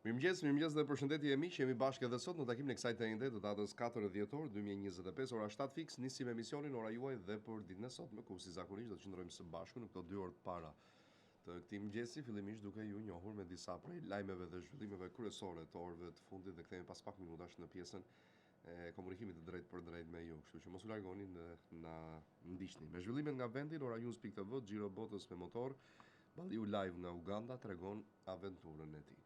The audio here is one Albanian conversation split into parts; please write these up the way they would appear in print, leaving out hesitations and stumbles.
Mirëmëngjes dhe përshëndetje e miq, jemi bashkë edhe sot në takimin e kësaj tende të datës 4 dhjetor 2025, ora 7 fiks, nisim emisionin ora juaj dhe për ditën e sotme, ku si zakonisht do të qëndrojmë së bashku në këto 2 orë të para të këtij mëngjesi, fillimisht duke ju njohur me disa prej lajmeve dhe zhvillimeve kryesore të orëve të fundit dhe kthehemi pas pak minutash në pjesën e komunikimit të drejtë për drejtë me ju, kështu që mos u largoni na ndiqni. Me zhvillimet nga vendi, ora news.tv, Xhiro botës me motor, Balliu live nga Uganda tregon aventurën e tij.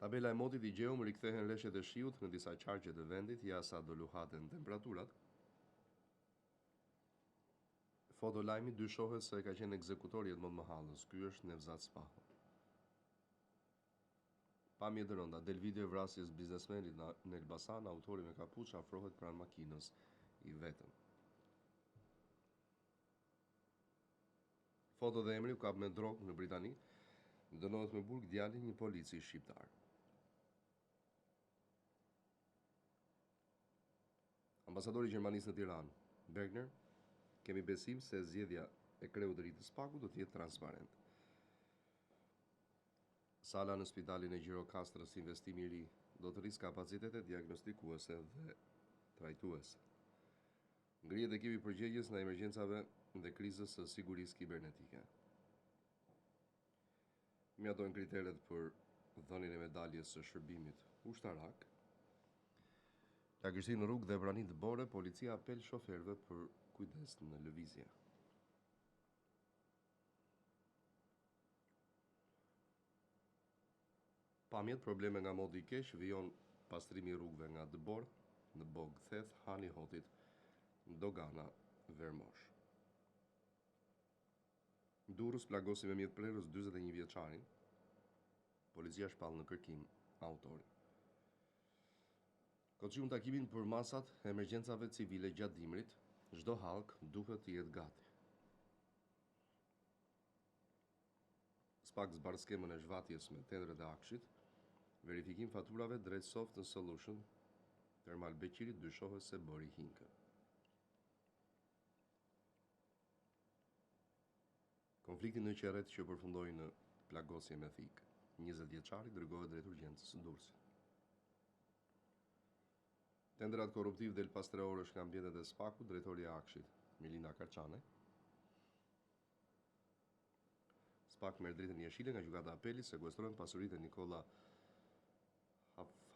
Tabela e motit i gjeum rikthehen rreshet e shiut në disa qarqe të vendit, jasa do luhaten temperaturat. Fotolajmi dyshohet se ka qenë ekzekutori Edmond Mahallës. Ky është Nevzat Spaho. Pamje të rënda, del video e vrasjes biznesmenit në Elbasan, autori me kapuç afrohet pranë makinës i vetëm. Foto dhe emri u kap me drogë në Britani, dënohet me burg djali një polici shqiptar. Ambasadori i Gjermanisë në Tiranë, Bergner, kemi besim se zgjedhja e kreut të ri të SPAK-ut do të jetë transparente. Sala në spitalin e Gjirokastrës, investimi i ri do të rrisë kapacitete diagnostikuese dhe trajtuese. Ngrihet ekipi përgjegjës në emergjencave dhe krizës së sigurisë kibernetike. Mjatojnë kriteret për dhënien e medaljes së shërbimit ushtarak. Lagështi në rrugë dhe vrani të bore, policia apel shoferëve për kujdes në lëvizje. Pamjet, probleme nga modi i keq, vijon pastrimi i rrugëve nga Dëbor, në Bog Theth, Hani Hotit, Dogana, Vermosh. Durrës plagosi me mjetprerës 41 vjeçarin. Policia shpall në kërkim autorin. Koçiun takimin për masat e emergjencave civile gjatë dimrit, çdo hallk duhet të jetë gati. SPAK zbar skemën e zhvatjes me tendret e Akshit, verifikim faturave drejt Soft Solution, Termal Beqirit dyshohet se bëri hinkë. Konflikti në Qerret që përfundoi në plagosje me thikë. 20 vjeçari dërgohet drejt urgjencës në Durrës. Tendrat korruptiv del pas 3 orësh nga ambientet e SPAK-ut, drejtori i Akshit, Milina Karçane. SPAK merr dritën jeshile nga gjykata e apelit, sekuestrohen pasuritë e Nikola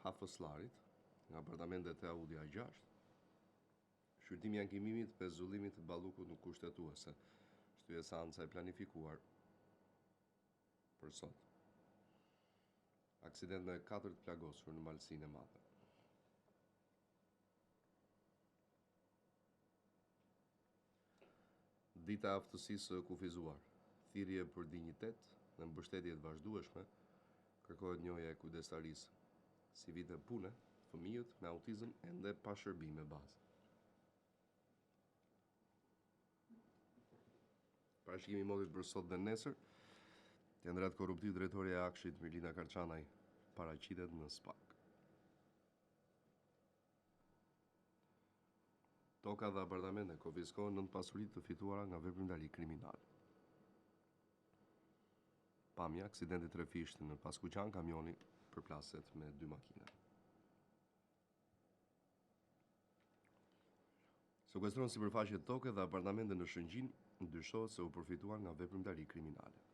Hafëslarit nga apartamentet e Audi A6. Shqyrtimi i ankimimit pezullimit të Ballukut në kushtetuese. Shtyje seanca e planifikuar për sot. Aksident me 4 të plagosur në Malsinë e Madhe. Dita e aftësisë së kufizuar, thirrje për dinjitet dhe mbështetje të vazhdueshme, kërkohet njohja e kujdestarisë, si vite pune, fëmijët me autizëm ende pa shërbime bazë. Parashikimi i modit për sot dhe nesër, tendrat korruptiv drejtoria e Akshit Milina Karçanaj paraqitet në SPAK. Toka dhe apartamente konfiskohen nën pasuritë të fituara nga veprimtari kriminal. Pamja, aksidenti trefisht në Paskuqan, kamioni përplaset me 2 makina. Sekuestrohen sipërfaqe toke dhe apartamente në Shëngjin, dyshohet se u përfituar nga veprimtari kriminale.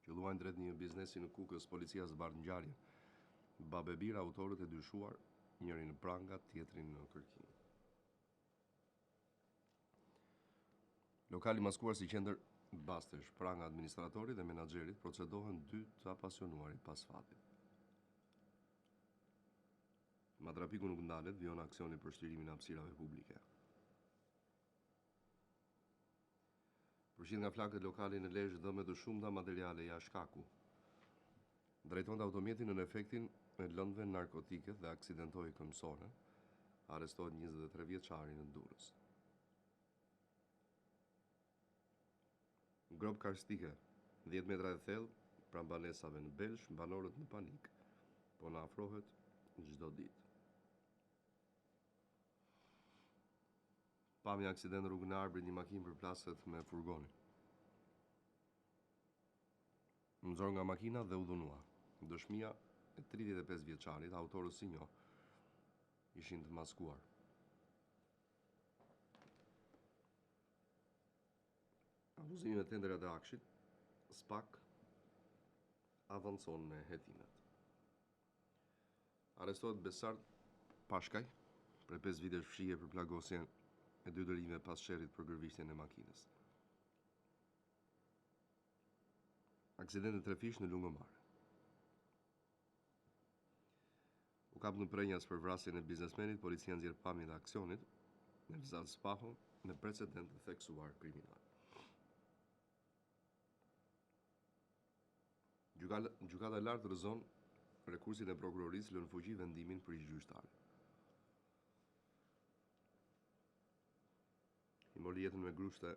Qelluan drejt një biznesi në Kukës, policia zbar ngjarje. Babebir, autorët e dyshuar, njëri në pranga, tjetrin në kërkim. Lokali maskuar si qendër bastesh, pranga administratorit dhe menaxherit, procedohen 2 të apasionuarit pas fatit. Matrapiku nuk ndalet, vijon aksioni për shtirimin e hapësirave publike. Përfshin nga flakët lokali në Lezhë dhëme të shumta materiale jashtë shkaku. Drejton të automjetin në efektin e lëndëve narkotike dhe aksidentoi këmbësore, arrestohet 23 vjeçari në Durrës. Grob karstike, 10 metra e thellë, pranë banesave në Belsh, banorët në panik, po na afrohet çdo ditë. Pamja aksident rrugënar bri një makinë përplaset me furgonin. Nxor nga makina dhe u dhunua. Dëshmia e 35 vjeçarit, autorës si njoh, ishin të maskuar. Abuzimi me tenderat e akshit, SPAK avancon me hetimet. Arrestohet Besart Pashkaj, për 5 vitesh fshije për plagosjen e 2 dërimeve pas sherrit për gërvishtjen e makinës. Aksident e trefish në Lungomar. U kap në prenjas për vrasjen e biznesmenit, policia nxjerr pamjen e aksionit në Elzaz Spaho me precedent të theksuar kriminal. Gjykata e lartë rrëzon rekursin e prokurorisë lën fuqi vendimin për ish-gjyqtar. I mori jetën me grushte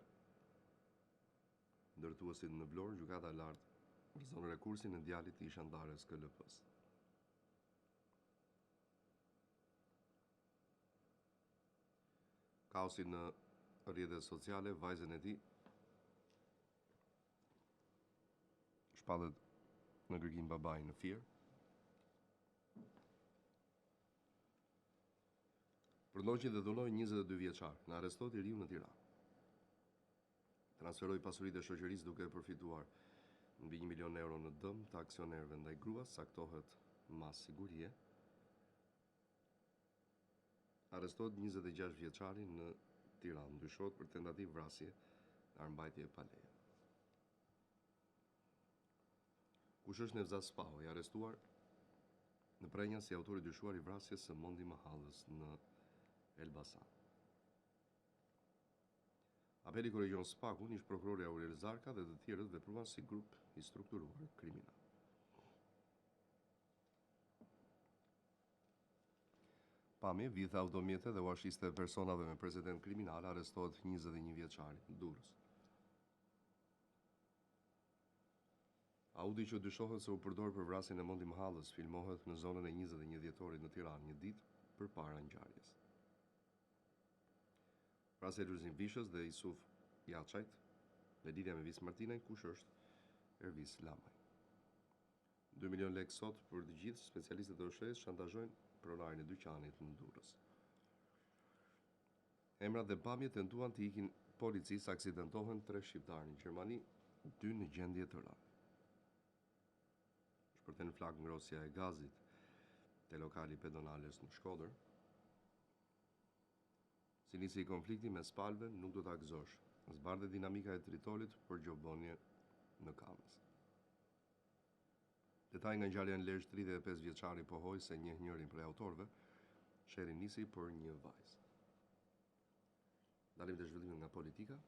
ndërtuesit në Vlorë, gjykata e lartë rrëzon rekursin e djalit të ish-antarës KLP-s. Kaosi në rrjetet sociale, vajzën e tij shpallet në kërkim babai në Fier. Përndoqi dhe dhunoi 22 vjeçar, në arrestohet i riu në Tiranë. Transferoi pasuritë e shoqërisë duke përfituar mbi 1 milion euro në dëm të aksionerëve ndaj gruas, saktohet mas sigurie. Arrestohet 26 vjeçari në Tiranë, ndyshohet për tentativë vrasje, armbajtje pa leje. Kush është Nevzat Spaho, i arrestuar në prenjas si autori dyshuar i vrasjes së Mondi Mahallës në Elbasan. Apeli korrigjon Spakun, ish prokurori Aurel Zarka dhe të tjerët vepruan si grup i strukturuar kriminal. Pamje, vitha automjete dhe uashiste e personave me precedent kriminal, arrestohet 21 vjeçari në Durrës. Audi që dyshohet se u përdor për vrasjen e Mondi Mahallës filmohet në zonën e 21 dhjetorit në Tiranë një ditë përpara ngjarjes. Vrasja e Lulzim Vishës dhe Isuf Jaçajt në lidhje me Vis Martinaj, kush është Ervis Lamaj. 2 milion lekë sot për të gjithë, specialistët e OSHE-s shantazhojnë pronarin e dyqanit në Durrës. Emrat dhe pamjet tentuan të ikin policisë, aksidentohen 3 shqiptarë në Gjermani, 2 në gjendje të rëndë. Shpërten flak ngrosja e gazit te lokali pedonales në Shkodër. Si nisi konflikti mes palëve, nuk do ta gëzosh. Zbardhe dinamika e tritolit për gjobonje në Kamës. Detaj nga ngjarja në Lezhë, 35 vjeçari pohoi se njeh njërin prej autorëve, sherri nisi për një vajzë. Dalim të zhvillimet nga politika.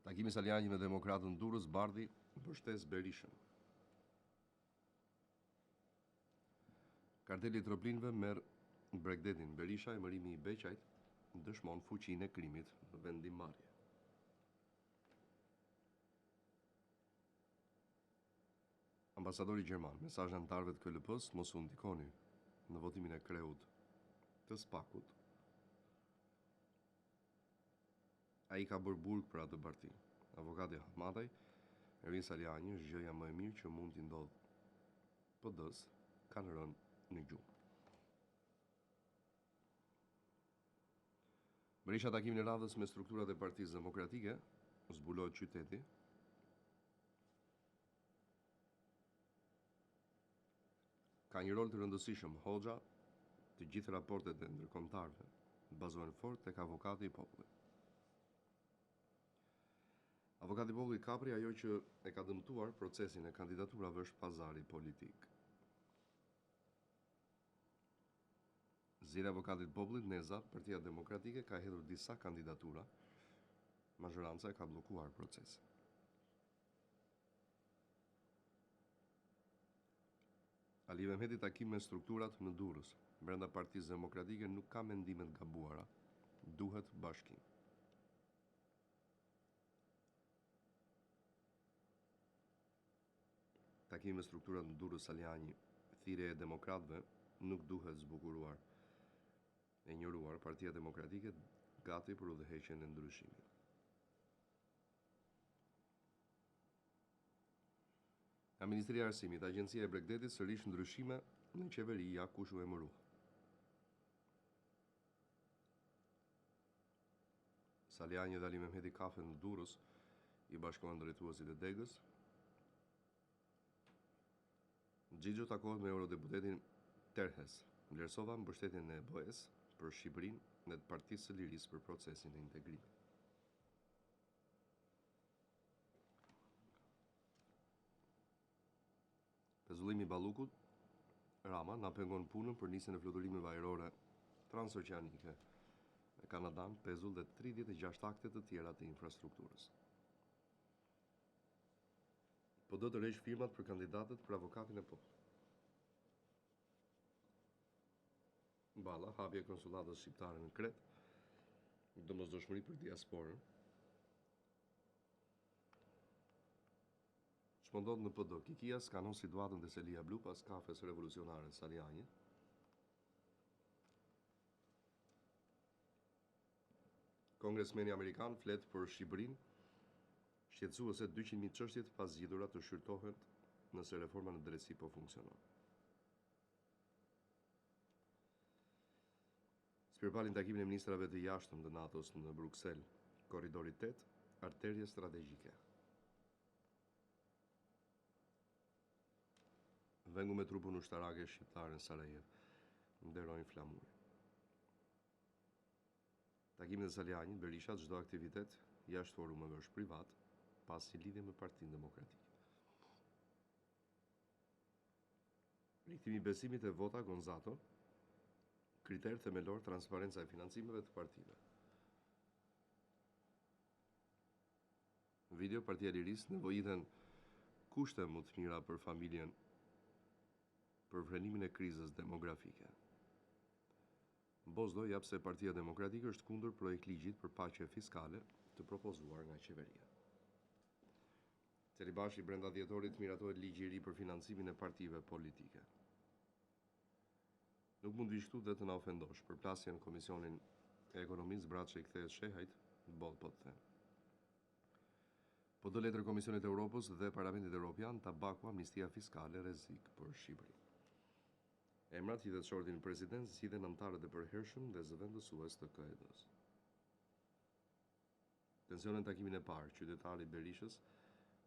Takimi Saliani me demokratën Durrës, Bardhi mbështes Berishën. Karteli i troplinëve merr Bregdetin. Berisha, emërimi i Beqajt, dëshmon fuqinë e krimit në vendimmarrje. Ambasadori gjerman, mesazh anëtarëve të KLP-s, mos u ndikoni në votimin e kreut të Spakut. Ai ka bërë burg për atë parti. Avokati Ahmadaj, Ervin Saliani, është gjëja më e mirë që mund t'i ndodh PD-s, kanë rënë në gjumë. Berisha takimin e radhës me strukturat e Partisë Demokratike, zbulohet qyteti. Ka një rol të rëndësishëm Hoxha, të gjithë raportet e ndërkombëtarëve bazohen fort tek avokati i popullit. Avokati i popullit Kapri, ajo që e ka dëmtuar procesin e kandidaturave është pazari politik. Zira avokatit popullit Neza, Partia Demokratike, ka hedhur disa kandidatura, mazhoranca e ka bllokuar procesin. Ali Mehmeti takim me strukturat në Durrës. Brenda Partisë Demokratike nuk ka mendime të gabuara, duhet bashkim. Takim me strukturat në Durrës, Saliani, thirrja e demokratëve nuk duhet zbukuruar e njohuar Partia Demokratike gati për udhëheqjen e ndryshimit. Nga Ministria e Arsimit, Agjencia e Bregdetit sërish ndryshime në qeveri ja kush u emërua. Saliani dhe Ali Mehmeti Kafe në Durrës i bashkohen drejtuesit e Degës. Xhixho takohet me eurodeputetin Terhes. Vlerësova mbështetjen e BE-s për Shqipërinë dhe të Partisë së Lirisë për procesin e integrimit. Pezullimi i Ballukut, Rama na pengon punën për nisjen e fluturimeve ajrore transoqeanike me Kanadan, Pezull dhe 36 akte të tjera të infrastrukturës. Po do të rresh firmat për kandidatët për avokatin e poshtë. Balla, hapje e konsulatës shqiptare në Kret, domosdoshmëri për diasporën. Ç'po në PD, Kikia skanon situatën të Selia Blu pas kafes revolucionare Saliani. Kongresmeni Amerikan flet për Shqipërinë, shqetësuese 200.000 çështje pas zgjidhura të shqyrtohen nëse reforma në drejtësi po funksionon. Spirbalin takimin e ministrave të jashtëm të NATO-s në Bruksel, korridori 8, arterje strategjike. Vengu me trupën ushtarake shqiptare në Sarajevo, nderojnë flamurin. Takimin e Salianit, Berisha çdo aktivitet jashtë forumeve është privat, pasi lidhje me Partinë Demokratike. Rikthimi i besimit e vota Gonzato, kriter themelor transparenca e financimeve të partive. Video Partia e Lirisë nevojiten kushte më të mira për familjen për frenimin e krizës demografike. Bozdo jap se Partia Demokratike është kundër projekt ligjit për paqe fiskale të propozuar nga qeveria. Celibashi brenda dhjetorit miratohet ligji i ri për financimin e partive politike. Nuk mund vishtu dhe të na ofendosh për plasjen Komisionin e Ekonomisë braçe i kthehet shehajt, boll po të them. Po do letër Komisionit e Europës dhe Parlamentit Evropian tabaku amnistia fiskale rrezik për Shqipërinë. Emrat hidhet shortin president, zgjidhen anëtarët e përhershëm dhe zëvendësues të KED-s. Tensionen takimin e parë, qytetari Berishës,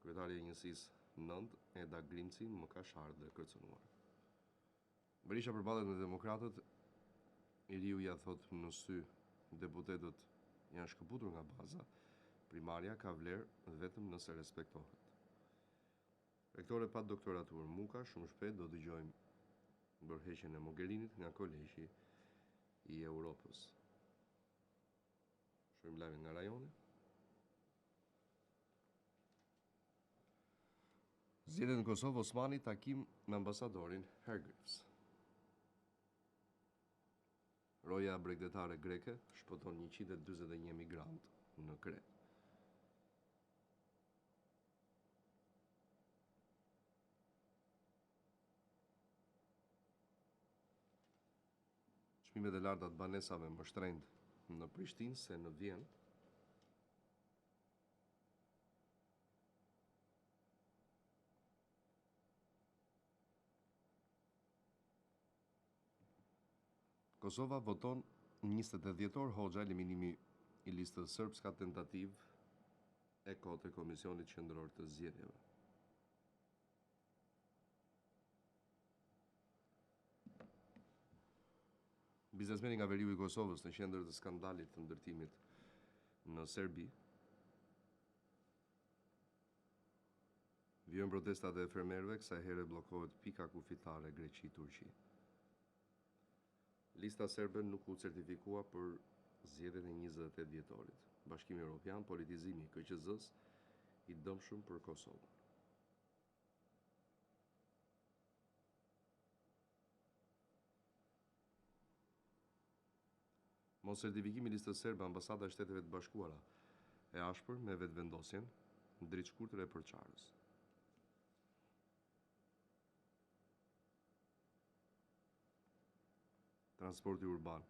kryetari i njësisë 9, Eda Grimci, më ka sharë dhe kërcënuar. Berisha përballet me demokratët, i riu ja thot në sy deputetët janë shkëputur nga baza, primarja ka vlerë vetëm nëse respektohet. Rektore pa doktoratur Muka, shumë shpejt do dëgjojmë bërheqjen e Mogherinit nga Kolegji i Europës. Shohim lajmin nga rajoni. Zgjedhjet në Kosovë, Osmani takim me ambasadorin Hergrips. Roja bregdetare greke shpëton 141 migrant në Kret. Çmimet e larta të banesave më shtrenjtë në Prishtinë se në Vjenë. Kosova voton 28 dhjetor Hoxha eliminimi i listës sërbska tentativ e kote Komisionit Qendror të Zgjedhjeve. Biznesmeni nga veriu i Kosovës në qendër të skandalit të ndërtimit në Serbi. Vjen protestat e fermerëve, kësaj here bllokohet pika kufitare Greqi-Turqi. Lista serbe nuk u certifikua për zgjedhjet e 28 dhjetorit. Bashkimi Evropian, politizimi i KQZ-s i dëmshëm për Kosovën. Mos certifikimi i listës serbe ambasada e Shteteve të Bashkuara e ashpër me vetëvendosjen në dritë shkurtër e përçarës. Transporti urban.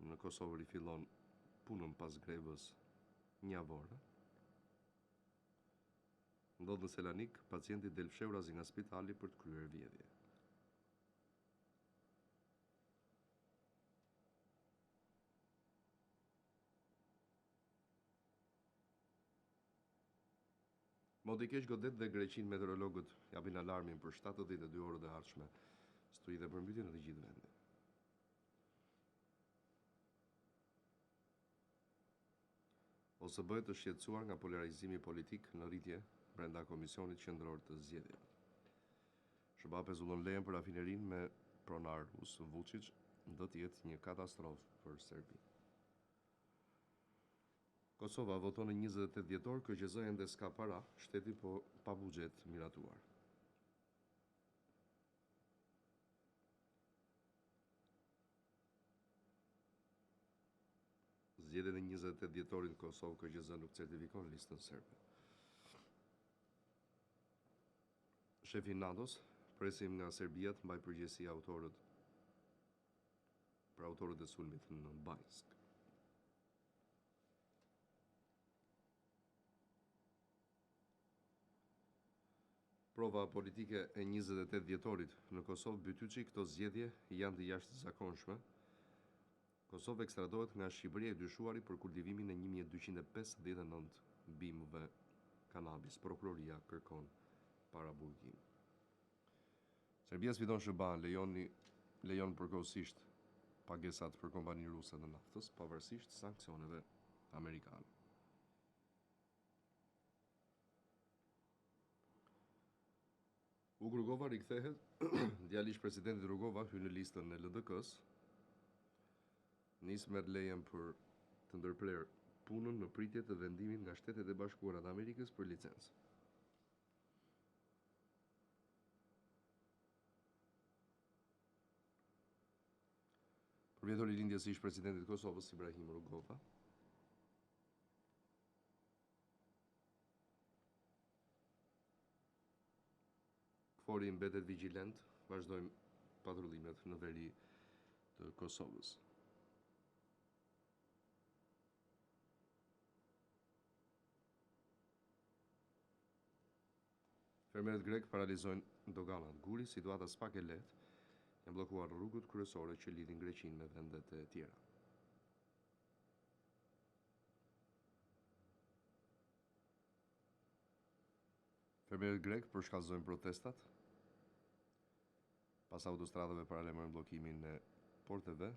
në Kosovë rifillon punën pas grevës javore. Ndodh në Selanik, pacienti del fshehurazi nga spitali për të kryer vjedhje. Modi keq godet dhe Greqinë meteorologët japin alarmin për 72 orët e ardhshme, sturi dhe përmbytje në të gjithë vendin. OSB të shqetësuar nga polarizimi politik në rritje brenda Komisionit Qendror të Zgjedhjeve. SBA zullon lejen për rafinerinë me pronar rus Vučić do të jetë një katastrofë për Serbinë. Kosova voton në 28 dhjetor, KQZ ende s'ka para, shteti po pa buxhet miratuar. Zgjedhjet e 28 dhjetorit në Kosovë, KQZ nuk certifikon listën serbe. Shefi NATO-s presim nga Serbia të mbaj përgjegjësi për autorët e sulmit në Bajsk. Prova politike e 28 dhjetorit në Kosovë bytyçi këto zgjedhje janë të jashtëzakonshme. Kosovë ekstradohet nga Shqipëria e dyshuari për kultivimin e 1259 bimëve kanabis. Prokuroria kërkon paraburgim. Serbia sfidon SBA-n lejon përkohësisht pagesat për kompaninë ruse të naftës, pavarësisht sanksioneve amerikane. Ugor Rugova rikthehet, djali i presidentit Rugova hyn në listën e LDK-s, nis merr lejen për të ndërprer punën në pritje të vendimit nga Shtetet e Bashkuara të Amerikës për licencë. Për vjetor i lindjes së ish-presidentit të Kosovës Ibrahim Rugova, Fori mbetet vigjilent, vazhdojmë patrullimet në veri të Kosovës. Fermerët grek paralizojnë doganat. Guri, situata s'pak e lehtë, janë bllokuar rrugët kryesore që lidhin Greqinë me vendet e tjera. Fermerët grek përshkallëzojnë protestat pas autostradave paralajmërojnë bllokimin e porteve.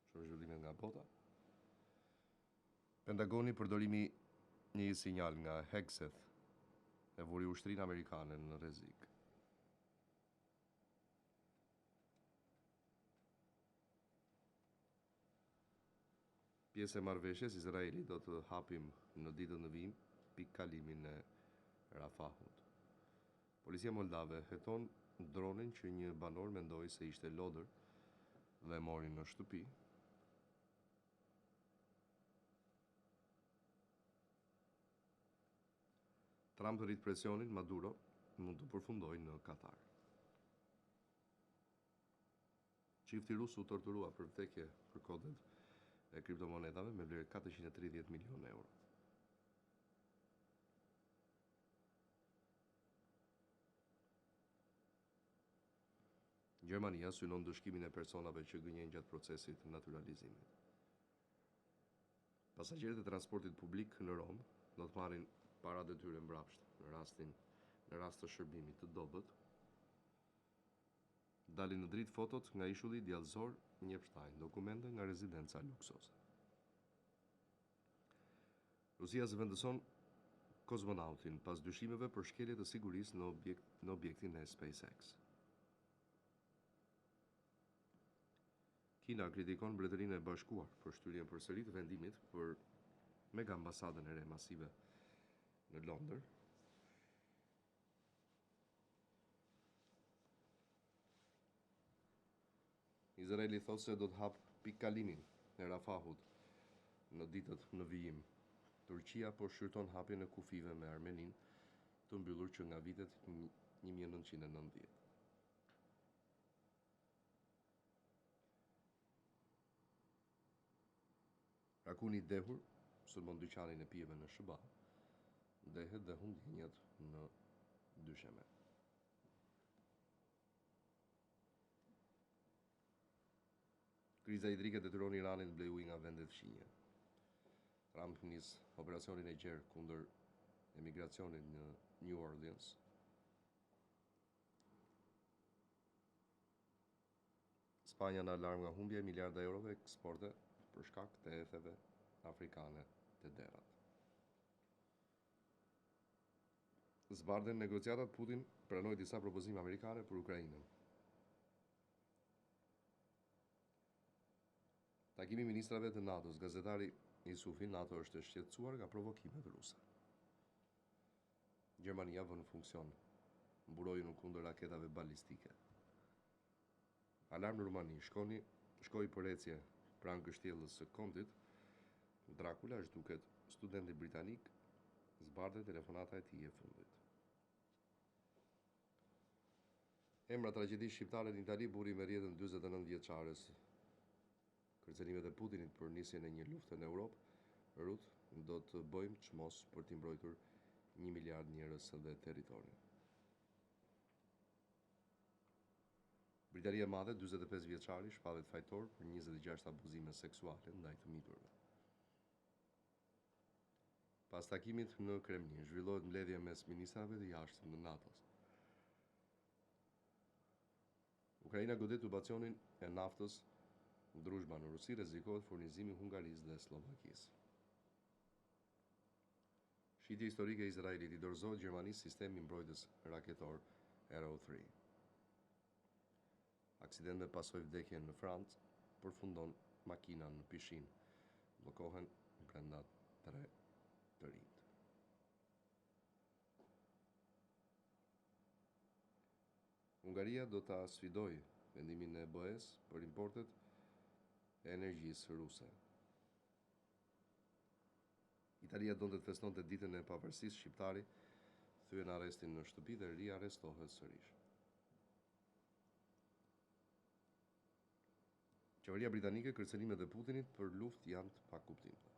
Shoh zhvillimet nga bota. Pentagoni përdorimi një sinjal nga Hegseth e vuri ushtrinë amerikane në rrezik. Pjesë e marrëveshjes, Izraeli do të hapim në ditën e vijim pikëkalimin e Rafahut. Policia moldave heton dronin që një banor mendoi se ishte lodër dhe mori në shtëpi. Trump rrit presionin, Maduro mund të përfundojë në Katar. Çifti rus u torturua për vdekje për kodet e kriptomonedave me vlerë 430 milionë euro. Gjermania synon dëshkimin e personave që gënjejnë gjatë procesit të naturalizimit. Pasagerët e transportit publik në Rom do të marrin paratë e tyre mbrapsht në rast të shërbimit të dobët. Dalin në dritë fotot nga ishulli djallëzor një Epstein, dokumente nga rezidenca luksoze. Rusia zëvendëson kozmonautin pas dyshimeve për shkelje të sigurisë në objektin e SpaceX. Kina kritikon Mbretërinë e Bashkuar për shtyrjen përsëri të vendimit për mega ambasadën e re masive në Londër. Izraeli thotë se do të hap pikëkalimin e Rafahut në ditët në vijim. Turqia po shqyrton hapjen e kufive me Armeninë, të mbyllur që nga vitet 1990. Akuni i dehur sulmon dyqanin e pijeve në SBA, ndehet dhe humb ndjenjat në dysheme. Kriza hidrike detyron Iranin të blejë ujë nga vendet fqinje. Trump nis operacionin e gjerë kundër emigracionit në New Orleans. Spanja në alarm nga humbja e miliarda eurove eksporte për shkak të etheve afrikane të derat. Zbardhen negociatat, Putin pranoi disa propozime amerikane për Ukrainën. Takimi i ministrave të NATO-s, gazetari Isufi, NATO është shqetësuar nga provokimet ruse. Gjermania vën funksion mburojën kundër raketave balistike. Alarm në Rumani, shkoi për ecje pranë kështjellës së Kontit. Dracula zhduket studenti britanik, zbardhet telefonata e tij e fundit. Emra tragjedisë shqiptare në Itali, burri me rrjedhën 49 vjeçares. Kërcënimet e Putinit për nisjen e një lufte në Europë, Ruth, do të bëjmë çmos për t'i mbrojtur 1 miliard njerëz dhe territorin. Britania e Madhe, 45 vjeçari, shpallet fajtor për 26 abuzime seksuale ndaj të miturve. Pas takimit në Kremlin, zhvillohet mbledhje mes ministrave të jashtëm të NATO-s. Ukraina godet tubacionin e naftës Druzhba në Rusi, rrezikohet furnizimi Hungarisë dhe Slovakisë. Shitje historike e Izraelit, i dorëzohet Gjermanisë sistemi mbrojtës raketor Arrow 3. Aksident me pasojë vdekje në Francë, përfundon makina në pishinë. Bllokohen brenda 3 të rinj. Hungaria do ta sfidojë vendimin e BE-s për importet e energjisë ruse. Italia donte të festonte ditën e pavarësisë, shqiptari thyen arrestin në shtëpi dhe riarrestohet sërish. Qeveria britanike, kërcënimet e Putinit për luftë janë të pakuptimta.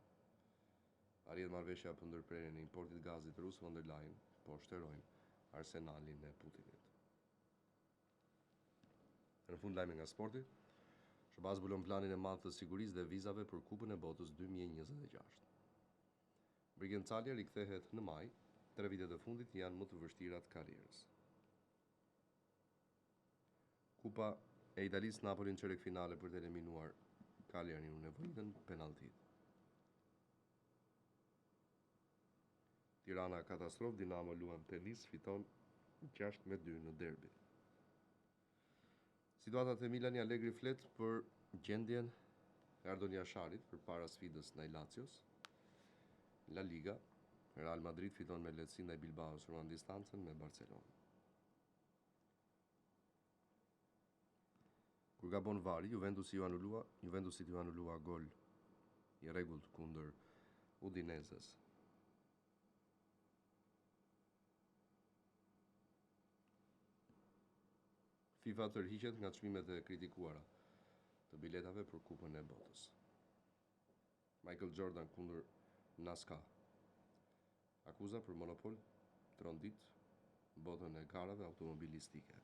Arrihet marrëveshja për ndërprerjen e importit gazit rus, von der Leyen po shterojnë arsenalin e Putinit. Në fund, lajme nga sporti. Shërbaz zbulon planin e madh të sigurisë dhe vizave për Kupën e Botës 2026. Brigjencalja rikthehet në maj, 3 vitet e fundit janë më të vështira të karrierës. Kupa e Italisë, Napoli në çerek finale për të eliminuar Cagliarin në nevojitën penaltit. Tirana katastrofë, Dinamo luan tenis, fiton 6-2 në derbi. Situata te Milani, Allegri flet për gjendjen e Ardon Jasharit përpara sfidës ndaj Lazios. La Liga, Real Madrid fiton me lehtësi ndaj Bilbaos, ruan distancën me Barcelonë. Kur gabon vari, Juventusit ju anulua gol i rregullt kundër Udinezes. FIFA tërhiqet nga çmimet e kritikuara të biletave për Kupën e Botës. Michael Jordan kundër NASCAR. Akuza për monopol trondit botën e garave automobilistike.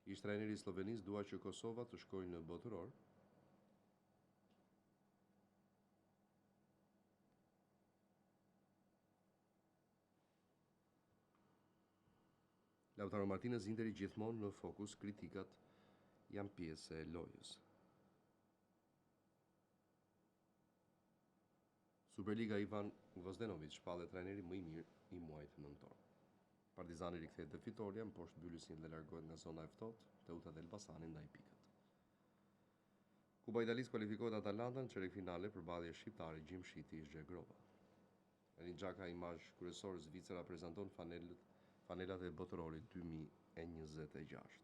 Ish trajneri i Slovenisë dua që Kosova të shkojë në botëror. Lautaro Martinez, Interi gjithmonë në fokus, kritikat janë pjesë e lojës. Superliga, Ivan Gvozdenovic shpallet trajneri më i mirë i muajit nëntor. Partizani rikthehet te fitoria në poshtë mbyllusin dhe largohet nga zona e ftohtë, Teuta dhe Elbasani ndaj pikët. Kupa e Italisë kualifikohet Atalanta në çerek finale përballje shqiptarit Gjimshiti Zhegrova. Erin Xhaka, imazh kryesor, Zvicra prezanton fanelat e botërorit 2026.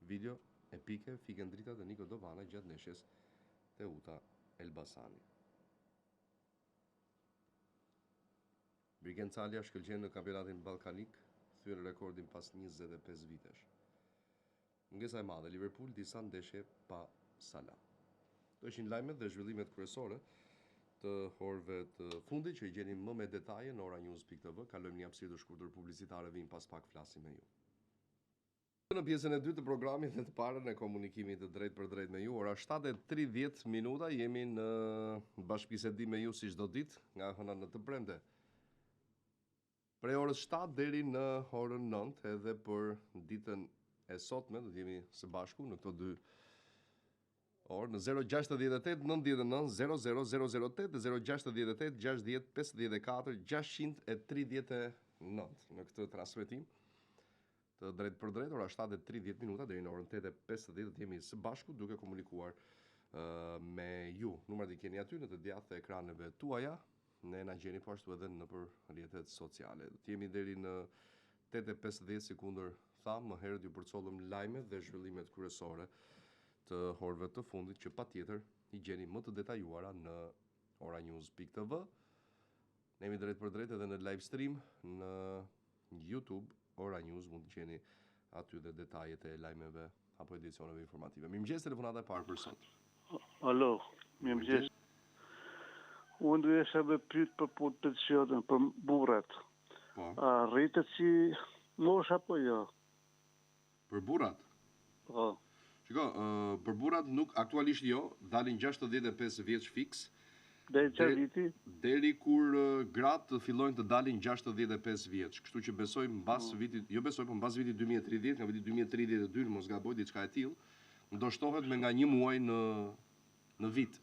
Video epike, fikën drita të Niko Dovana gjatë ndeshjes Teuta Elbasani. Brigjencalja shkëlqen në kampionatin ballkanik, thyen rekordin pas 25 vitesh. Mungesa e madhe, Liverpool disa ndeshje pa Salah. Këto ishin lajmet dhe zhvillimet kryesore të orëve të fundit që i gjeni më me detaje në oranews.tv. Kalojmë një hapësirë të shkurtër publicitare, vim pas pak flasim me ju. Në pjesën e dytë të programit dhe të parën e komunikimit të drejt për drejt me ju, ora 7:30 minuta, jemi në bashkëbisedim me ju si çdo ditë nga hëna në të premte. Prej orës 7 deri në orën 9, edhe për ditën e sotme, do të jemi së bashku në këto dy orë në 068 99 00008 dhe 068 60 54 639 në këtë transmetim të drejt për drejt, ora 7:30 minuta deri në orën 8:50 të jemi së bashku duke komunikuar me ju. Numrat i keni aty në të djathtë të ekraneve tuaja, ne na gjeni po ashtu edhe nëpër rrjetet sociale. Të jemi deri në 8:50 sekundër, tham, më herët ju përcollëm lajmet dhe zhvillimet kryesore të orëve të fundit që patjetër i gjeni më të detajuara në oranews.tv. Ne jemi drejt për drejt edhe në live stream në YouTube. Ora News mund të gjeni aty dhe detajet e lajmeve apo edicioneve informative. Mirëmëngjes, telefonata e parë për sot. Alo, mirëmëngjes. Unë duhet të pyet për pensionin për burrat. Po. A rritet si mosha apo jo? Për burrat? Po. Shiko, për burrat nuk aktualisht jo, dalin 65 vjeç fiks. Deri çfarë viti? Deri kur gratë fillojnë të dalin 65 vjeç. Kështu që besoj mbas vitit, jo besoj, po mbas vitit 2030, nga viti 2032, mos gaboj diçka e tillë, ndoshtohet me nga një muaj në vit.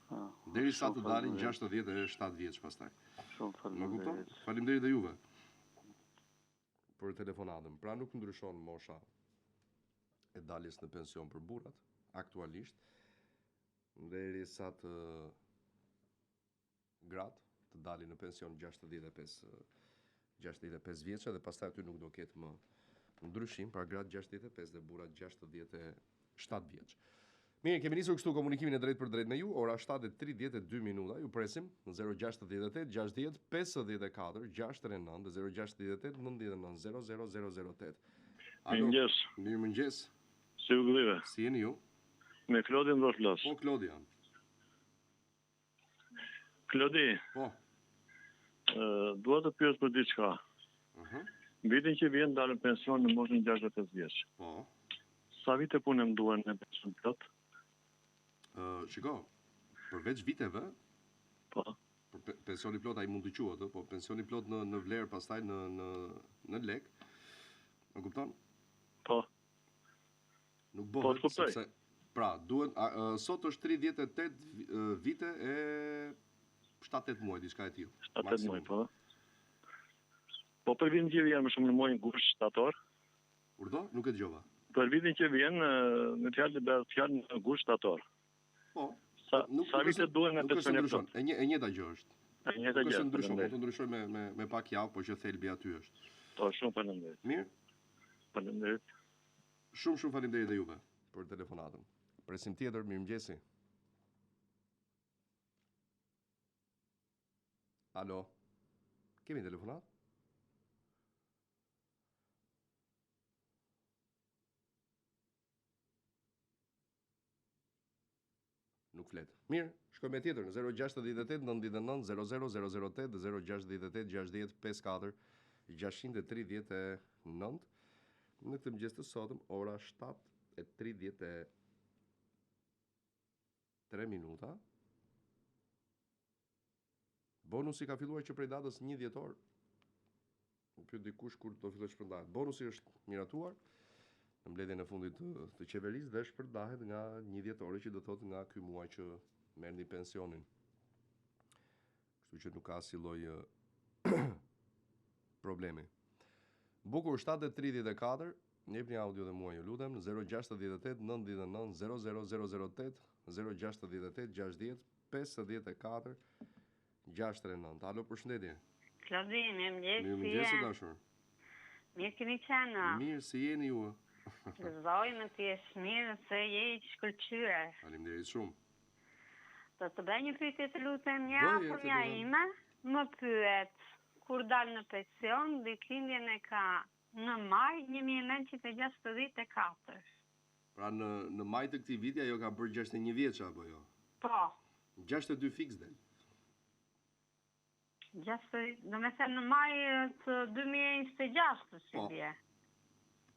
Derisa të dalin 67 vjeç pastaj. Shumë Më kupton? faleminderit. Faleminderit dhe juve për telefonatën. Pra nuk ndryshon mosha e daljes në pension për burrat aktualisht, derisa të gratë të dalin në pension 65 vjeçë dhe pastaj aty nuk do ketë më ndryshim, pra gratë 65 dhe burrat 67 vjeç. Mirë, kemi nisur kështu komunikimin e drejt për drejt me ju, ora 7:32 minuta, ju presim në 068 60 54 639 dhe 068 99 00008. Mirëmëngjes. Mirëmëngjes. Si u gdhive? Si jeni ju? Me Klodin do flas. Po, Klodia. Klodi, Po. dua të pyes për diçka. Vitin që vjen dalën pension në moshën 65 vjeç. Po. Sa vite punë më duhen në pension plot? Shiko, përveç viteve, Po. për pensioni plot ai mund të quhet, po pensioni plot në vlerë pastaj në lek. Më kupton? Po. Nuk Po, bëhet të kuptoj. sepse pra, duhet sot është 38 vite e 7-8 muaj, diçka e tillë. 7 muaj, po. Po për vitin që vjen më shumë në muajin gusht shtator, Urdhë? Nuk e dëgjova. për vitin që vjen në fjalë në gusht shtator. Po. Sa vite duhen nga pensioni plot? E njëjta gjë është. E njëjta Nuk është gjë. ndryshon, mund të ndryshoj me pak javë, por që thelbi aty është. Po, shumë faleminderit. Mirë. Faleminderit. Shumë faleminderit dhe juve për telefonatën. Presim tjetër, mirëmëngjesi. Alo. Kemi telefonat? Nuk flet. Mirë, shkojmë me tjetër në 068 99 00008 dhe 068 60 54 639. Në këtë mëngjes të sotëm, ora 7:33 minuta. Bonusi ka filluar që prej datës 1 dhjetor. Më pyet dikush kur do filloj shpërndahet. Bonusi është miratuar në mbledhjen e fundit të qeverisë dhe shpërndahet nga 1 dhjetori, që do thotë nga ky muaj që merrni pensionin. Kështu që nuk ka asnjë lloj problemi. Bukur 7:34, njepni audio dhe mua ju lutem në 068 99 00008 068 60 54 639. Alo, përshëndetje. Klodi, mirëmëngjes. Mirëmëngjes e dashur. Mirë keni qenë. Mirë, si jeni ju? Gëzoj me të jesh mirë se je i shkëlqyer. Faleminderit shumë. Do të bëj një pyetje të lutem, një Bëje, apo të një lutem. ime, më pyet kur dal në pension, ditëlindjen e ka në maj 1964. Pra në maj të këtij viti ajo ka bërë 61 vjeç apo jo? Po. 62 fiks del. Do me thënë në maj të 2026 si Po. bje.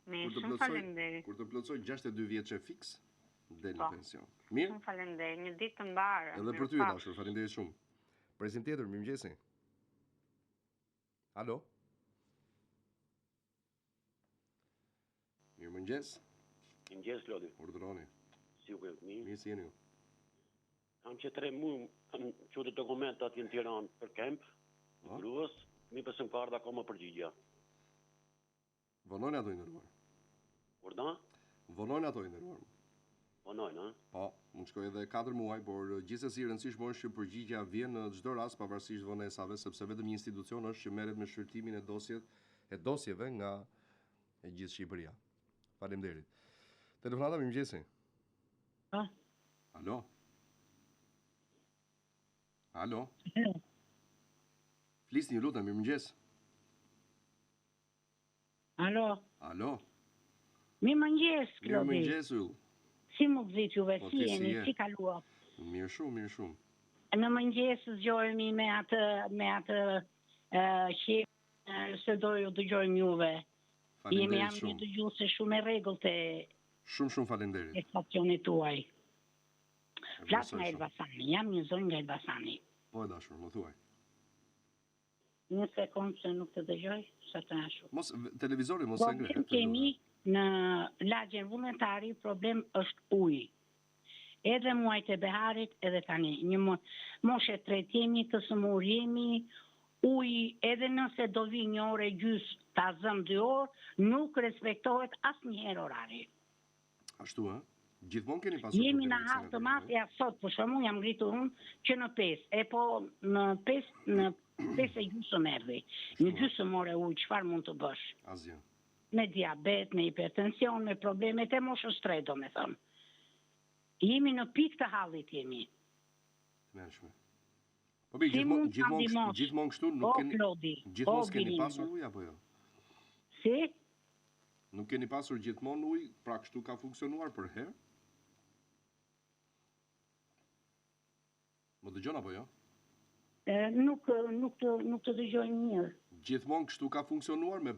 Me Kur të shumë faleminderit. Kur të plotësoj 62 vjeçë fiks, del në Po. pension. Mirë? Shumë faleminderit, një ditë të mbarë. Edhe për ty dashur, faleminderit shumë. Presim tjetër, mirëmëngjesi. Alo? Mirëmëngjes. Mirëmëngjes, Klodi. Urdhëroni. Si u këtë mirë? Mirë si jeni ju? Kam që 3 muaj, kam qëtë dokument aty në Tiranë për kemp, në gruës, mi pësëm ka ardha akoma përgjigja. Vonojnë ato i ndërruar. Kurda? Vonojnë ato i ndërruar. Vonojnë, ha? Po, mund shkoj edhe 4 muaj, por gjithsesi rëndësishme është që përgjigja vjen në çdo rast pavarësisht vonesave, sepse vetëm një institucion është që merret me shqyrtimin e dosjeve nga e gjithë Shqipëria. Faleminderit. Telefonata, mirëmëngjesi. Alo? Alo? Flisni, ju lutem, mirëmëngjes. Alo? Alo? Mirëmëngjes, Klodi. Mirëmëngjes, Yll. Si më gëzit juve, Po, si ti jeni, je? si kalua? Mirë shumë, mirë shumë. Në mëngjes zgjohemi me atë shef se do ju dëgjojmë juve. Jemi Faleminderit jam një shumë. dëgjuese shumë e rregullt e Shumë faleminderit. stacionit tuaj. E Flas vlerësoj nga shumë. Elbasani, jam një zonjë nga Elbasani. Po e dashur, më thuaj. Një sekundë se nuk të dëgjoj, sa të ashtu. Mos televizori mos e ngre. Problem kemi në lagjen vullnetari, problem është uji. Edhe muajt e beharit, edhe tani. Një moshe tret jemi, të sëmur jemi, uji edhe nëse do vi një orë e gjys ta zëm 2 orë, nuk respektohet asnjëherë orari. Ashtu, ë? Gjithmonë keni pasur Jemi probleme në me hallë të cene madh, të ja sot për shembull jam ngritur unë që në 5, e po në 5 e gjysmë erdhi. Në gjysmë ore ujë, çfarë mund të bësh? Asgjë. Me diabet, me hipertension, me problemet e moshës 3, do me thëmë. Jemi në pikë të hallit jemi. Mërshme. Po bi, Si mund ta gjithmonë ndihmosh? gjithmonë kështu O, nuk keni Klodi, gjithmonë o, s'keni Birin. pasur ujë apo jo? Si? Nuk keni pasur gjithmonë ujë, pra kështu ka funksionuar për herë? Më dëgjon apo jo? Nuk të dëgjoj mirë. Gjithmonë kështu ka funksionuar me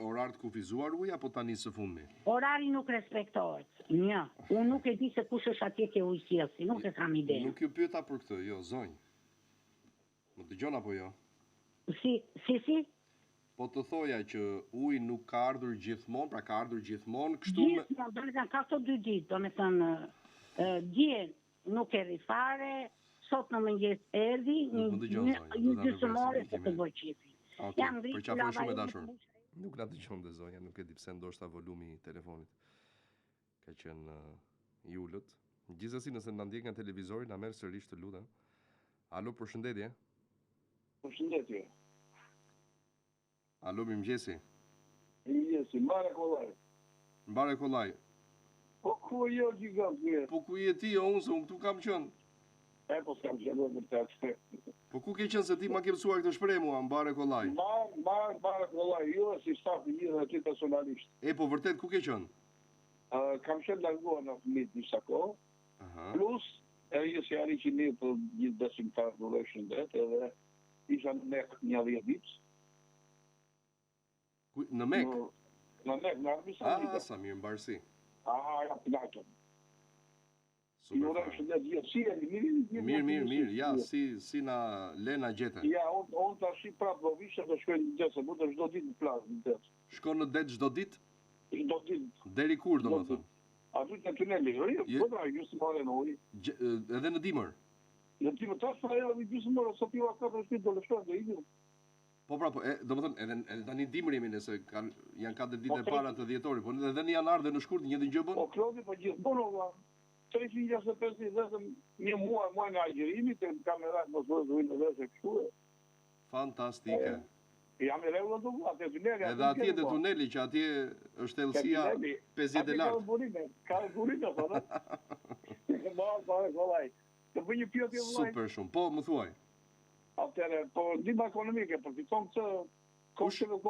orar të kufizuar ujë apo tani së fundmi? Orari nuk respektohet. Një, unë nuk e di se kush është atje ke ujësielsi, nuk e kam ide. Nuk ju pyeta për këtë, jo, zonjë. Më dëgjon apo jo? Si? Po të thoja që uji nuk ka ardhur gjithmonë, pra ka ardhur gjithmonë kështu me... Gjithmonë, do me thënë, ka këto 2 ditë, do me thënë, dje nuk erri fare, sot në mëngjes erdi, një gjysmore se të bëj qifi. Okej, përqafoj shumë e dashur. Nuk na dëgjon dhe zonja, nuk e di pse ndoshta volumi i telefonit ka qenë i ulët. Gjithsesi nëse na ndjek nga televizori, na merr sërish të lutem. Alo, përshëndetje. Përshëndetje. Alo, mirëmëngjesi. Mirëmëngjesi, Mbare Kollaj. Mbare Kollaj. Po ku jo gjigant mirë? Po ku je ti, unë se unë këtu kam qenë. E po s'kam qenë më të atë. Po ku ke qenë se ti ma ke mësuar këtë shpreh mua, Mbare Kollaj? Mbare Kollaj, jo si staf i gjithë aty personalisht. E po vërtet ku ke qenë? Kam qenë larguar në fëmijë disa kohë. Plus jo si arri që një për gjithë besimtar në rreshën det, edhe isha në Mek një 10 ditë. Në Mek? Në Mek, në Arabistan. Sa mirë mbarësi. Ja të gatëm. Super. Mirë, ja, si na lena gjetën. Ja, unë të ashtë prapë do vishë të shkojnë në detë, se mu të shdo ditë në plazë në detë. Shko në detë shdo ditë? Shdo ditë. Deri kur, do më thëmë? A du të tuneli, po da, gjusë mare në ujë. Edhe në dimër? Në dimër, ta shfa e dhe gjusë mare, sa piva 4 shpitë do lështojnë dhe idu. Po pra, do më thëmë, edhe tani dimër jemi nëse janë 4 ditë e para të dhjetori, po edhe në janar dhe në shkurt një dhe gjëbën? Po, Klodi, po gjithë bono, 350 vetëm një muaj nga agjerimi, të kamerat më sërë dhujnë dhe se kështu e. Fantastike. Jam i regullë të mua, të tuneli. Edhe atje të tuneli, që atje është elësia 50 lartë. Ka e burime, thonë. Bare kolaj. Të bëj një pjotje vëllaj. Super shumë, po më thuaj. Atere, po ndima ekonomike, përfiton këtë Kush nuk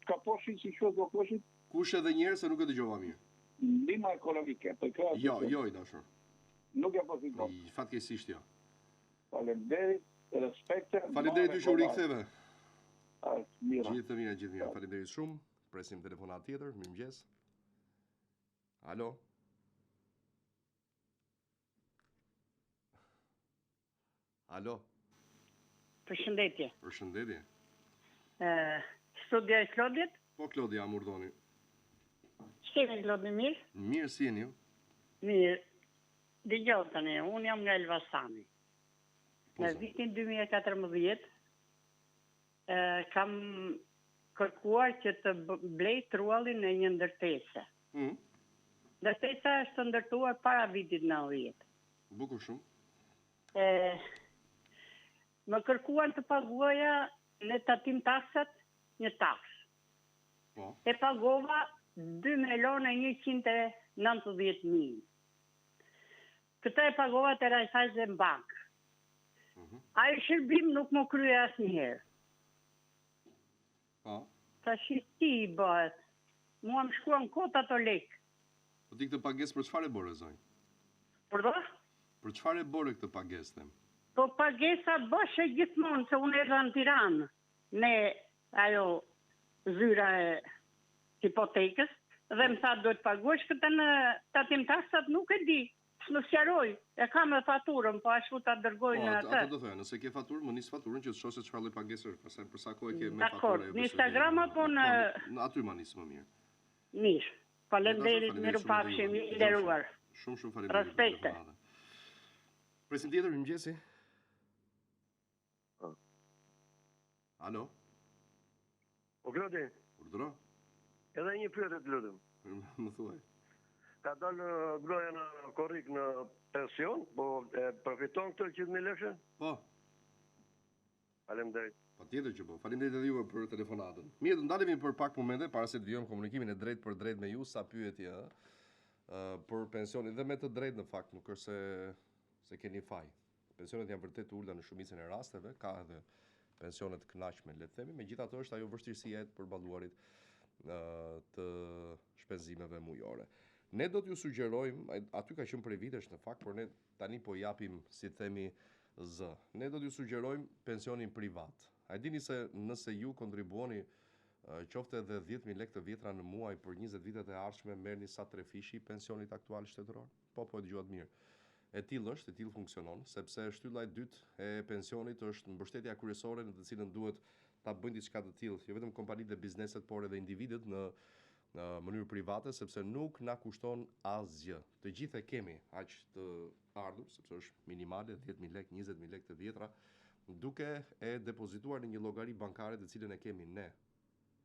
ka poshin si quhet do poshin? Kush edhe një herë se nuk e dëgjova mirë. Ndihma ekonomike, për këtë. Jo, i dashur. Nuk e po fikon. Fatkeqësisht jo. Faleminderit, respekte. Faleminderit ju që u riktheve. Mira. Gjithë mira. Faleminderit shumë. Presim telefonat tjetër. Mirëmëngjes. Alo. Alo. Përshëndetje. Përshëndetje. Studia e Klodit? Po Klodi, jam urdhoni. Shkemi Klodi mirë? Mirë, si jeni ju? Mirë. Dëgjoj tani, unë jam nga Elbasani. Në vitin 2014 kam kërkuar që të blej truallin e një ndërtese. Ndërtesa është ndërtuar para vitit 90. Bukur shumë. Më kërkuan të paguaja në tatim taksat një taks. Po. E pagova 2.190.000. Këtë e pagova të Raiffeisen në bankë. Ai shërbim nuk më krye asnjëherë. Po. Tash ti i bëhet. Mua më shkuan kot ato lek. Po ti këtë pagesë për çfarë bore zonjë? Përdor? Për çfarë bore këtë pagesë them? Po pagesa bëshe gjithmonë, se unë erdha në Tiranë me ajo zyra e hipotekës dhe më tha duhet paguash këtë në tatim taksat, nuk e di. Më sqaroj, e kam me faturën, po ashtu ta dërgoj në atë. Atë do thoya, nëse ke faturë, më nis faturën që të shohë se çfarë lloj pagesë është, pastaj për sa kohë ke me faturë. Dakor, në Instagram apo në aty më nis më mirë. Mirë. Faleminderit, mirupafshim, i nderuar. Shumë faleminderit. Respekte. Presim tjetër, mirëmëngjesi. Alo. O Klodi. Urdhëro. Edhe një pyetje të lutem. Më thuaj. Ka dalë gruaja në korrik në pension, po e përfiton këtë 100.000 lekë? Po. Faleminderit. Patjetër që po. Faleminderit edhe juve për telefonatën. Mirë, do ndalemi për pak momente para se të vijojmë komunikimin e drejt për drejt me ju, sa pyetje për pensionin dhe me të drejtë në fakt, nuk është se keni faj. Pensionet janë vërtet ulta në shumicën e rasteve, ka edhe pensionet të kënaqshme, le të themi, megjithatë është ajo vështirësia e përballuarit të shpenzimeve mujore. Ne do t'ju sugjerojmë, aty ka qenë prej vitesh në fakt, por ne tani po japim, si themi, zë. Ne do t'ju sugjerojmë pensionin privat. A e dini se nëse ju kontribuoni qofte edhe 10.000 lekë të vjetra në muaj për 20 vitet e ardhshme, merrni sa 3 fishi pensionit aktual shtetëror? Po e dëgjuat mirë. E tillë është, e tillë funksionon, sepse shtylla e dytë e pensionit është mbështetja kryesore në të cilën duhet ta bëjnë diçka të tillë, jo vetëm kompanitë dhe bizneset, por edhe individët në mënyrë private, sepse nuk na kushton asgjë. Të gjithë e kemi aq të ardhur, sepse është minimale 10.000 lekë, 20.000 lekë të vjetra, duke e depozituar në një llogari bankare të cilën e kemi ne,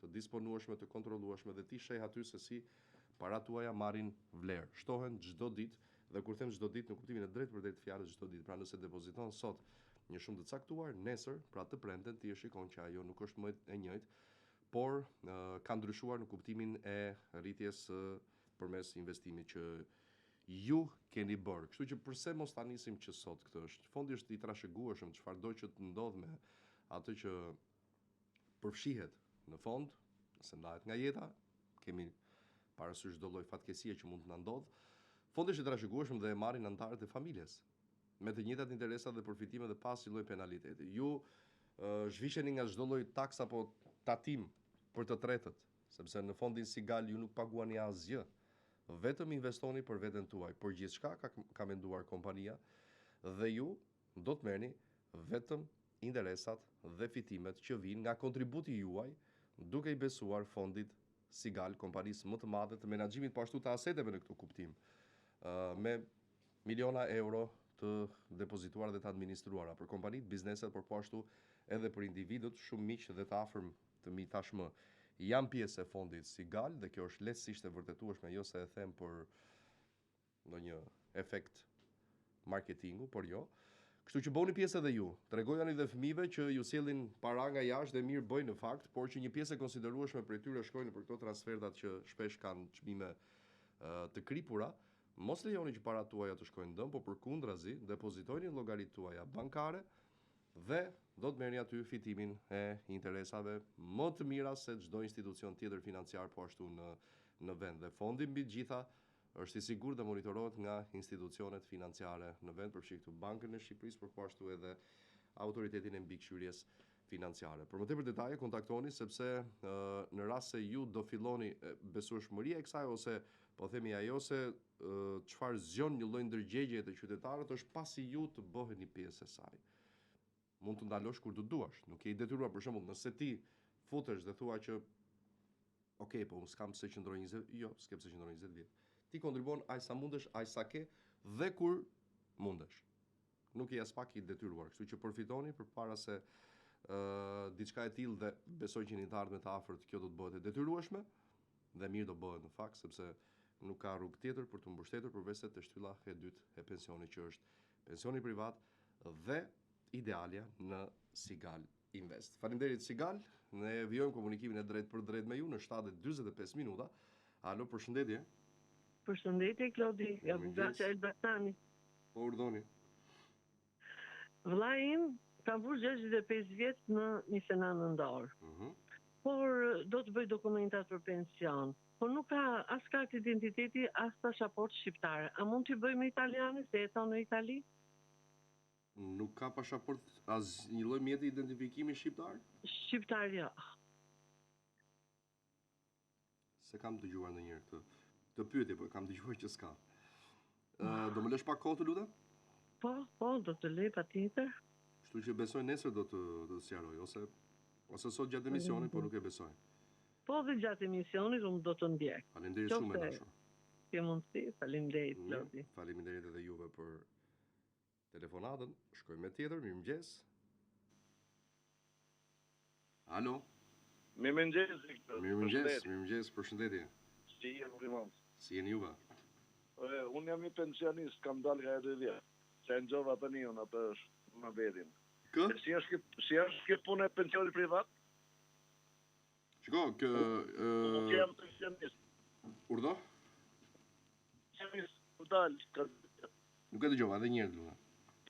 të disponueshme, të kontrollueshme, dhe ti sheh aty se si parat tuaja marrin vlerë. Shtohen çdo ditë, dhe kur them çdo ditë në kuptimin e drejtë për drejtë fjalës çdo ditë. Pra nëse depoziton sot një shumë të caktuar, nesër, pra të premten ti e shikon që ajo nuk është më e njëjtë, por ka ndryshuar në kuptimin e rritjes përmes investimit që ju keni bërë. Kështu që përse mos ta nisim që sot këtë është. Fondi është i trashëgueshëm, çfarëdo që të ndodh me atë që përfshihet në fond, nëse ndahet nga jeta, kemi parasysh çdo lloj fatkesie që mund të na ndodh. Fondi është i trashëgueshëm dhe e marrin anëtarët e familjes me të njëjtat interesa dhe përfitime dhe pas një lloj penaliteti. Ju zhvisheni nga çdo lloj taks apo tatim për të tretët, sepse në fondin Sigal ju nuk paguani asgjë. Vetëm investoni për veten tuaj, por gjithçka ka menduar kompania dhe ju do të merrni vetëm interesat dhe fitimet që vijnë nga kontributi juaj, duke i besuar fondit Sigal, kompanisë më të madhe të menaxhimit po ashtu të aseteve në këtë kuptim, me miliona euro të depozituar dhe të administruara për kompanitë, bizneset, por po ashtu edhe për individët, shumë miq dhe të afërm të mi tashmë jam pjesë e fondit Sigal dhe kjo është lehtësisht e vërtetueshme, jo se e them për ndonjë efekt marketingu, por jo. Kështu që bëuni pjesë edhe ju. Tregojani dhe fëmijëve që ju sjellin para nga jashtë dhe mirë bëjnë në fakt, por që një pjesë e konsiderueshme prej tyre shkojnë për këto transfertat që shpesh kanë çmime të kripura. Mos lejoni që parat tuaja të shkojnë dëm, por përkundrazi depozitojeni në llogaritë tuaja bankare dhe do të merrni aty fitimin e interesave më të mira se çdo institucion tjetër financiar po ashtu në vend. Dhe fondi mbi të gjitha është i sigurt dhe monitorohet nga institucionet financiare në vend, përfshi këtu Bankën e Shqipërisë, por po ashtu edhe Autoritetin e Mbikëqyrjes Financiare. Për më tepër detaje kontaktoni sepse në rast se ju do filloni besueshmëria e kësaj ose po themi ajo se çfarë zgjon një lloj ndërgjegjeje të qytetarët është pasi ju të bëheni pjesë e saj. Mund të ndalosh kur të duash, nuk je i detyruar. Për shembull, nëse ti futesh dhe thua që ok, po unë s'kam pse qëndroj 20, jo, s'ke pse qëndroj 20 vjet. Ti kontribon aq sa mundesh, aq sa ke dhe kur mundesh. Nuk je as pak i detyruar, kështu që përfitoni përpara se diçka e tillë, dhe besoj që në të ardhmen të afërt kjo do të bëhet e detyrueshme dhe mirë do bëhet në fakt, sepse nuk ka rrugë tjetër për të mbështetur përveç se të shtylla e dytë e pensionit, që është pensioni privat dhe idealja në Sigal Invest. Faleminderit Sigal, ne vijojmë komunikimin e drejt për drejt me ju në 7:45 minuta. Alo, përshëndetje. Përshëndetje Klodi, nga Bugaçja Elbasani. Po urdhoni. Vëlla im kam vur 65 vjet në një senan nëndor. Por do të bëj dokumentat për pension. Por nuk ka as kartë identiteti, as pasaportë shqiptare. A mund t'i bëj me italiane se jeton në Itali? Nuk ka pasaportë, as një lloj mjeti identifikimi shqiptar? Shqiptar ja. Se kam dëgjuar ndonjëherë këtë. Të pyetje, po kam dëgjuar që s'ka. Do më lësh pak kohë të lutem? Po, do të lej patjetër. Kështu që besoj nesër do të sqaroj, ose sot gjatë emisionit, po nuk e besoj. Po dhe gjatë emisionit unë do të ndjek. Faleminderit shumë e dashur. Ke mundësi, faleminderit Klodi. Faleminderit edhe juve për telefonatën. Shkojmë me tjetër, mirëmëngjes. Alo. Mirëmëngjes. Mirëmëngjes, përshëndetje. Si jeni primant? Si jeni juve? Unë jam një pensionist, kam dalë nga 2 vjet. Se në gjova të njën, atë është më vedin. Kë? Si është kjo punë e pensionit privat? Shiko, Nuk jam pensionist. Urdo? Pensionist, dalë. Nuk e dëgjova, edhe një herë lutem.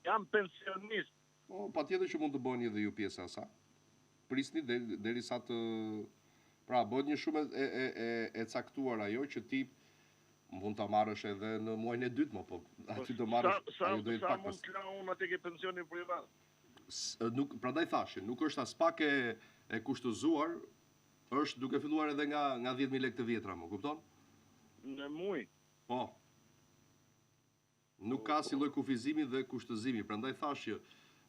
Jam pensionist. Po, patjetër që mund të bëni edhe ju pjesë asa. Prisni derisa të... Pra, bëhet një shumë e caktuar ajo që ti mund ta marrësh edhe në muajin e dytë, po aty do marrësh, ajo do jetë pak pas. Sa mund të la unë atë ke pensionin privat? Nuk, prandaj thashë, nuk është as pak e kushtëzuar, është duke filluar edhe nga 10.000 lekë të vjetra, më kupton? Në muaj. Po. Nuk ka si lloj kufizimi dhe kushtëzimi, prandaj thashë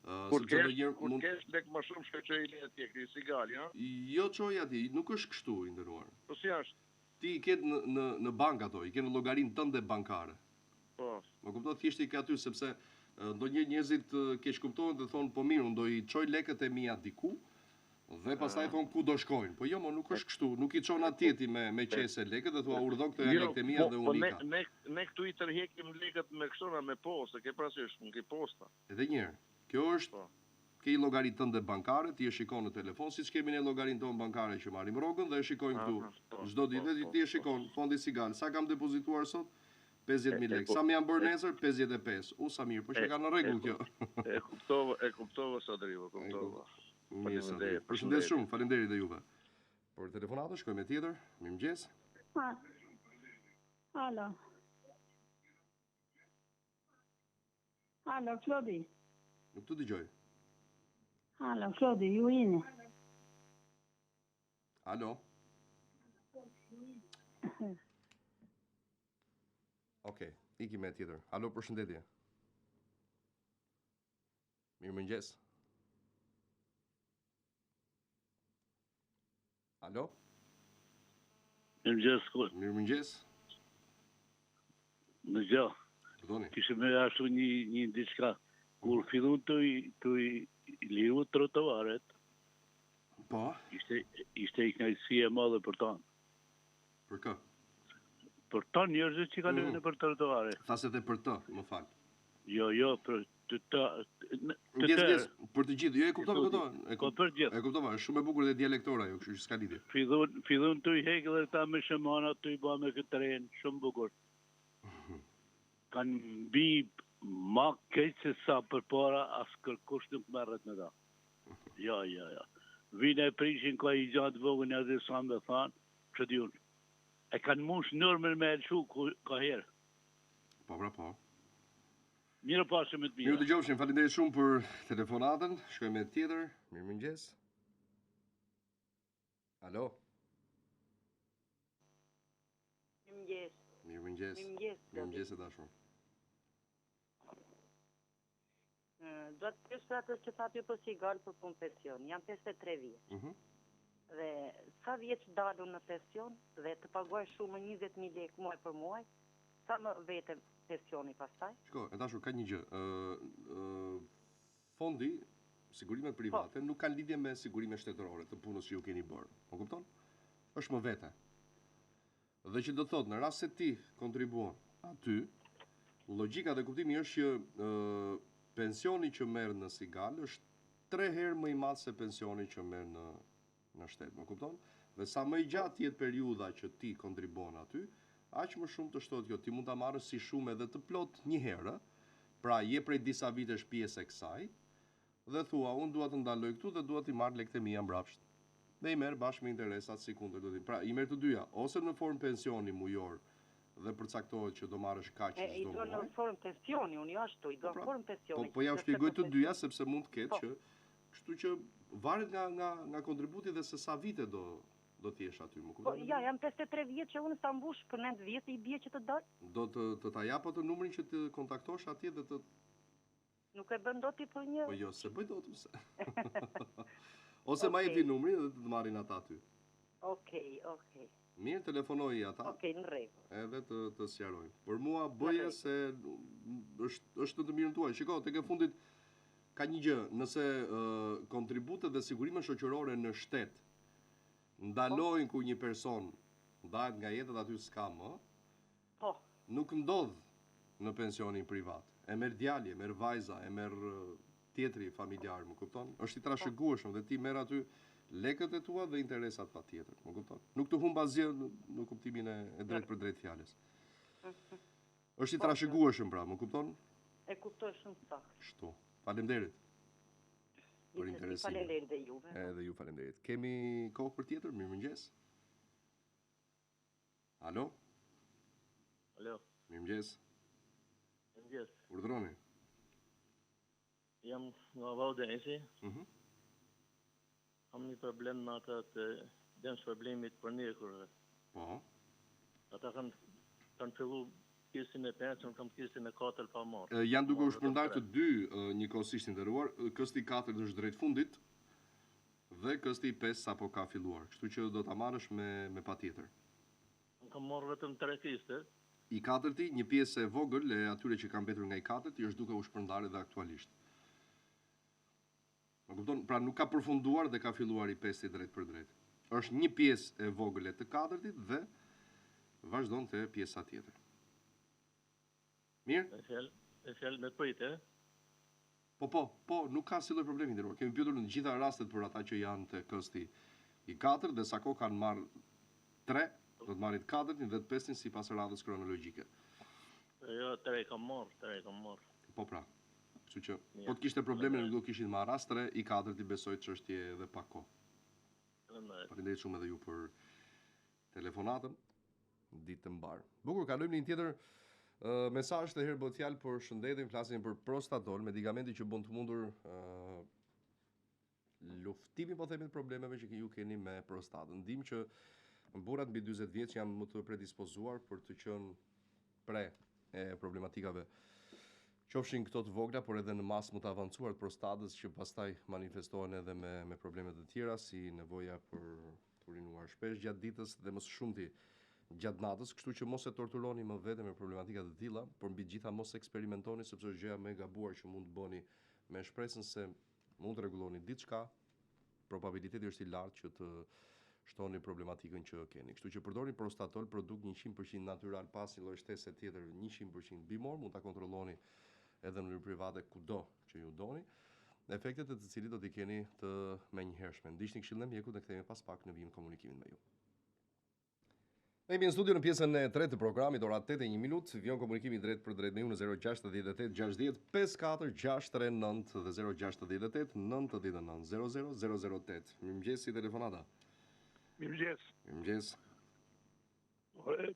Kur kesh lek më shumë shkëqoj i letë tje, këri Sigal, ja? Jo qoj ati, nuk është kështu i ndëruar. Po si ashtë? Ti i ketë në bank ato, i ketë në llogarinë tënde bankare. Po. Më kupton, thjesht i ke aty, sepse ndonjë njerëzit keq kuptohen dhe thonë, po mirë, unë do i çoj lekët e mia diku, dhe pastaj thonë ku do shkojnë. Po jo, më nuk është kështu, nuk i çon atje ti me qese lekët dhe thua urdhon këto janë lekët e mia dhe unë i kam. Ne këtu i tërhekim lekët me kështona me postë, ke parasysh, nuk i posta. Edhe një herë. Kjo është, ke i llogaritë tënde bankare, ti e shikon në telefon, siç kemi ne llogarinë tonë bankare që marrim rrogën dhe e shikojmë këtu. Çdo ditë ti e shikon fondi Sigal, sa kam depozituar sot? 50.000 lekë. Sa më janë bërë nesër? 55. Sa mirë, po që ka në rregull kjo. E kuptova Sodrivo, kuptova. Përshëndes shumë, faleminderit dhe juve. Për telefonatë shkojmë me tjetër. Mirëmëngjes. Alo. Alo, Klodi. Nuk të dëgjoj. Alo, Klodi, ju jeni. Alo. Okej, iki me tjetër. Alo, përshëndetje. Mirëmëngjes. Alo. Mirëmëngjes. Në gjë. Doni. Kishë me ashtu një diçka. Kur fillon të i liru trotuaret, po, ishte i knajtësi e madhe për tanë. Për kë? Për tanë njerëzit që ka lëvene për trotuare. Thaset e për të, më falë. Jo, për të të... Për të gjithë, jo e kuptova këto. Po për gjithë. E kuptova, është shumë e bukur dhe dialektora jo, kështu që s'ka lidhje. Fillon të i hekë dhe ta me shëmana të i ba me këtë trenë, shumë bukur. Kanë bi Ma keq se sa përpara as kërkush nuk merret me ta. Ja. Vine e prishin ka i gjatë vogën edhe sa me thanë, që t'jun. E kanë mush nërmën me elshu ka herë. Po. Mirë pasë me të mira. Mirë të gjofshin, faleminderit shumë për telefonatën. Shkojmë me tjetër. Mirëmëngjes. Alo. Mirëmëngjes e dashur. Do të pyes për atë që thatë ju për sigar për punë pension. Jam 53 vjeç. Dhe sa vjeç dalu në pension dhe të paguaj shumë 20.000 lekë muaj për muaj, sa më vete pensioni pastaj? Shko, e dashur, ka një gjë. Fondi, sigurimet private, nuk kanë lidhje me sigurime shtetërore të punës që ju keni bërë. Po kupton? Është më vete. Dhe që do të thotë, në rast se ti kontribuon aty, logjika dhe kuptimi është që pensioni që merr në Sigal është 3 herë më i madh se pensioni që merr në shtet, më kupton? Dhe sa më i gjatë jetë periudha që ti kontribuon aty, aq më shumë të shtohet kjo. Ti mund ta marrësh si shumë edhe të plot një herë, pra je prej disa vitesh pjesë e kësaj, dhe thua, unë dua të ndaloj këtu dhe dua t'i marr lekët e mia mbrapsht. Dhe i merr bashkë me interesat si kundër do të. Pra, i merr të dyja, ose në formë pensioni mujor dhe përcaktohet që do marrësh kaq çdo muaj. I do në formë pensioni, unë jo ashtu, i do në formë pensioni. Po ja u shpjegoj të dyja sepse mund të ketë që kështu që varet nga kontributi dhe se sa vite do të jesh aty, më kupton? Po ja, jam 53 vjeç që unë sa mbush për 9 vjet i bie që të dal. Do të ta jap atë numrin që të kontaktosh atje dhe të Nuk e bën dot ti për një. Po jo, se bëj dot mëse. Ose ma jep numrin dhe të marrin ata aty. Okej. Mirë, telefonoj ata. Okej, në rregull. Edhe të sqarojmë. Por mua bëje se është të mirën tuaj. Shiko, tek e fundit ka një gjë, nëse kontributet dhe sigurimet shoqërore në shtet ndalojnë ku një person ndahet nga jeta aty s'ka më, nuk ndodh në pensionin privat. E merr djali, e merr vajza, e merr tjetri familjar, më kupton? Është i trashëgueshëm dhe ti merr aty lekët e tua dhe interesat patjetër, më kupton? Nuk të humb asgjë në kuptimin e drejt për drejt fjalës. Është i trashëgueshëm pra, më kupton? E kuptoj shumë saktë. Kështu. Faleminderit. Për interesimin. Faleminderit dhe juve. Edhe ju faleminderit. Kemi kohë për tjetër? Mirëmëngjes. Alo? Mirëmëngjes. Mirëmëngjes. Urdhroni. Jam nga Vaudenisi. Kam një problem me ata të dëms problemit për nekur. Po. Ata kanë fillu pjesën e 5, unë kam pjesën e 4 pa marrë. Janë duke u shpërndar të dy njëkohësisht nderuar, kësti 4 është drejt fundit dhe kësti 5 sapo ka filluar. Kështu që do ta marrësh me patjetër. Unë kam marrë vetëm 3 pjesë. I 4-ti, një pjesë e vogël e atyre që kanë mbetur nga i 4-ti është duke u shpërndar edhe aktualisht. Më kupton, pra nuk ka përfunduar dhe ka filluar i 5-ti drejt për drejt. Është një pjesë e vogël e të 4-tit dhe vazhdon te pjesa tjetër. Mirë? E fjalë me pritë, Po, nuk ka si lloj problemi nderuar. Kemi pyetur në të gjitha rastet për ata që janë te kësti i 4 dhe sa kohë kanë marrë 3, do të marrin 4-tin dhe 5-tin sipas radhës kronologjike. Jo, 3 kam marrë. Po pra. Kështu që po të kishte probleme nuk do kishin marrë as 3, i 4-ti besoj çështje edhe pa kohë. Faleminderit shumë edhe ju për telefonatën. Ditë të mbar. Bukur, kalojmë në një tjetër mesazh të herë bëhet fjalë për shëndetin, flasim për prostatol, medikamenti që bën të mundur luftimin po themi të problemeve që ju keni me prostatën. Ndim që burrat mbi 40 vjeç janë më të predispozuar për të qenë pre e problematikave. Qofshin këto të vogla, por edhe në masë më të avancuar të prostatës që pastaj manifestohen edhe me probleme të tjera si nevoja për të urinuar shpesh gjatë ditës dhe më së shumti gjatë natës, kështu që mos e torturoni më vete me problematika të tilla, por mbi gjitha mos eksperimentoni sepse është gjëja më e gabuar që mund të bëni me shpresën se mund të rregulloni diçka, probabiliteti është i lartë që të shtoni problematikën që keni. Kështu që përdorni prostatol, produkt 100% natyral, pas një lloj shtese tjetër 100% bimor, mund ta kontrolloni edhe në mënyrë private kudo që ju doni. Efektet e të cilit do t'i keni të menjëhershme. Ndiqni këshillën e mjekut dhe kthehemi pas pak në vijim komunikimin me ju. Ne jemi në studio në pjesën e tretë të programit, ora 8:01 minutë, vion komunikimi drejt për drejt me ju në 068 60 54 639 dhe 068 99 00 008. Mirëmëngjes, si telefonata. Mirëmëngjes. Mirëmëngjes.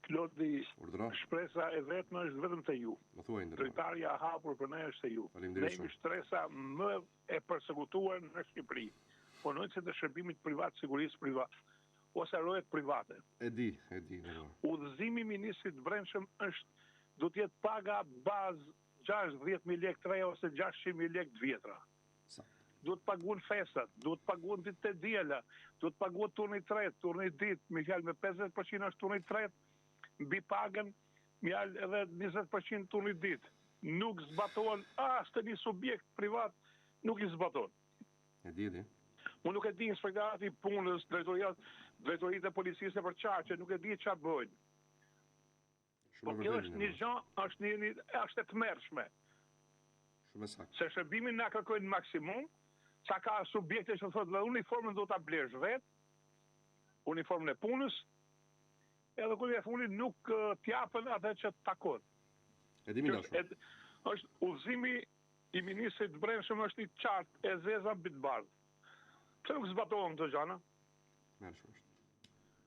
Klodi, Urdhëro. shpresa e vetme është vetëm te ju. Më thuaj ndër. Drejtarja e hapur për ne është te ju. Ne Faleminderit jemi shumë. shtresa më e përsekutuar në Shqipëri. Punojnësit të shërbimit privat, sigurisë privat, ose rojet private. E di. Udhëzimi i ministrit brendshëm do të jetë paga bazë 60.000 lekë 3 ose 600.000 lekë të vjetra. Duhet paguën festat, duhet paguën ditë të diela, duhet paguën turni 3, turni ditë, me fjalë me 50% është turni 3, mbi pagën, me fjalë edhe 20% turni ditë. Nuk zbatohen as të një subjekt privat, nuk i zbatohen. E di. Unë nuk e di inspektorati i punës, drejtoritë e policisë për qarqe, nuk e di çfarë bëjnë. Po kjo është një gjë, është e tmerrshme. Shumë saktë. Se shërbimin na kërkojnë maksimum, sa ka subjekte që thotë dhe uniformën do ta blesh vet, uniformën e punës, edhe kur e fundit nuk t'japën atë që takon. E di më dashur. Është udhëzimi i ministrit brendshëm është i qartë, e zeza mbi të bardhë. Pse nuk zbatohen këto gjëra?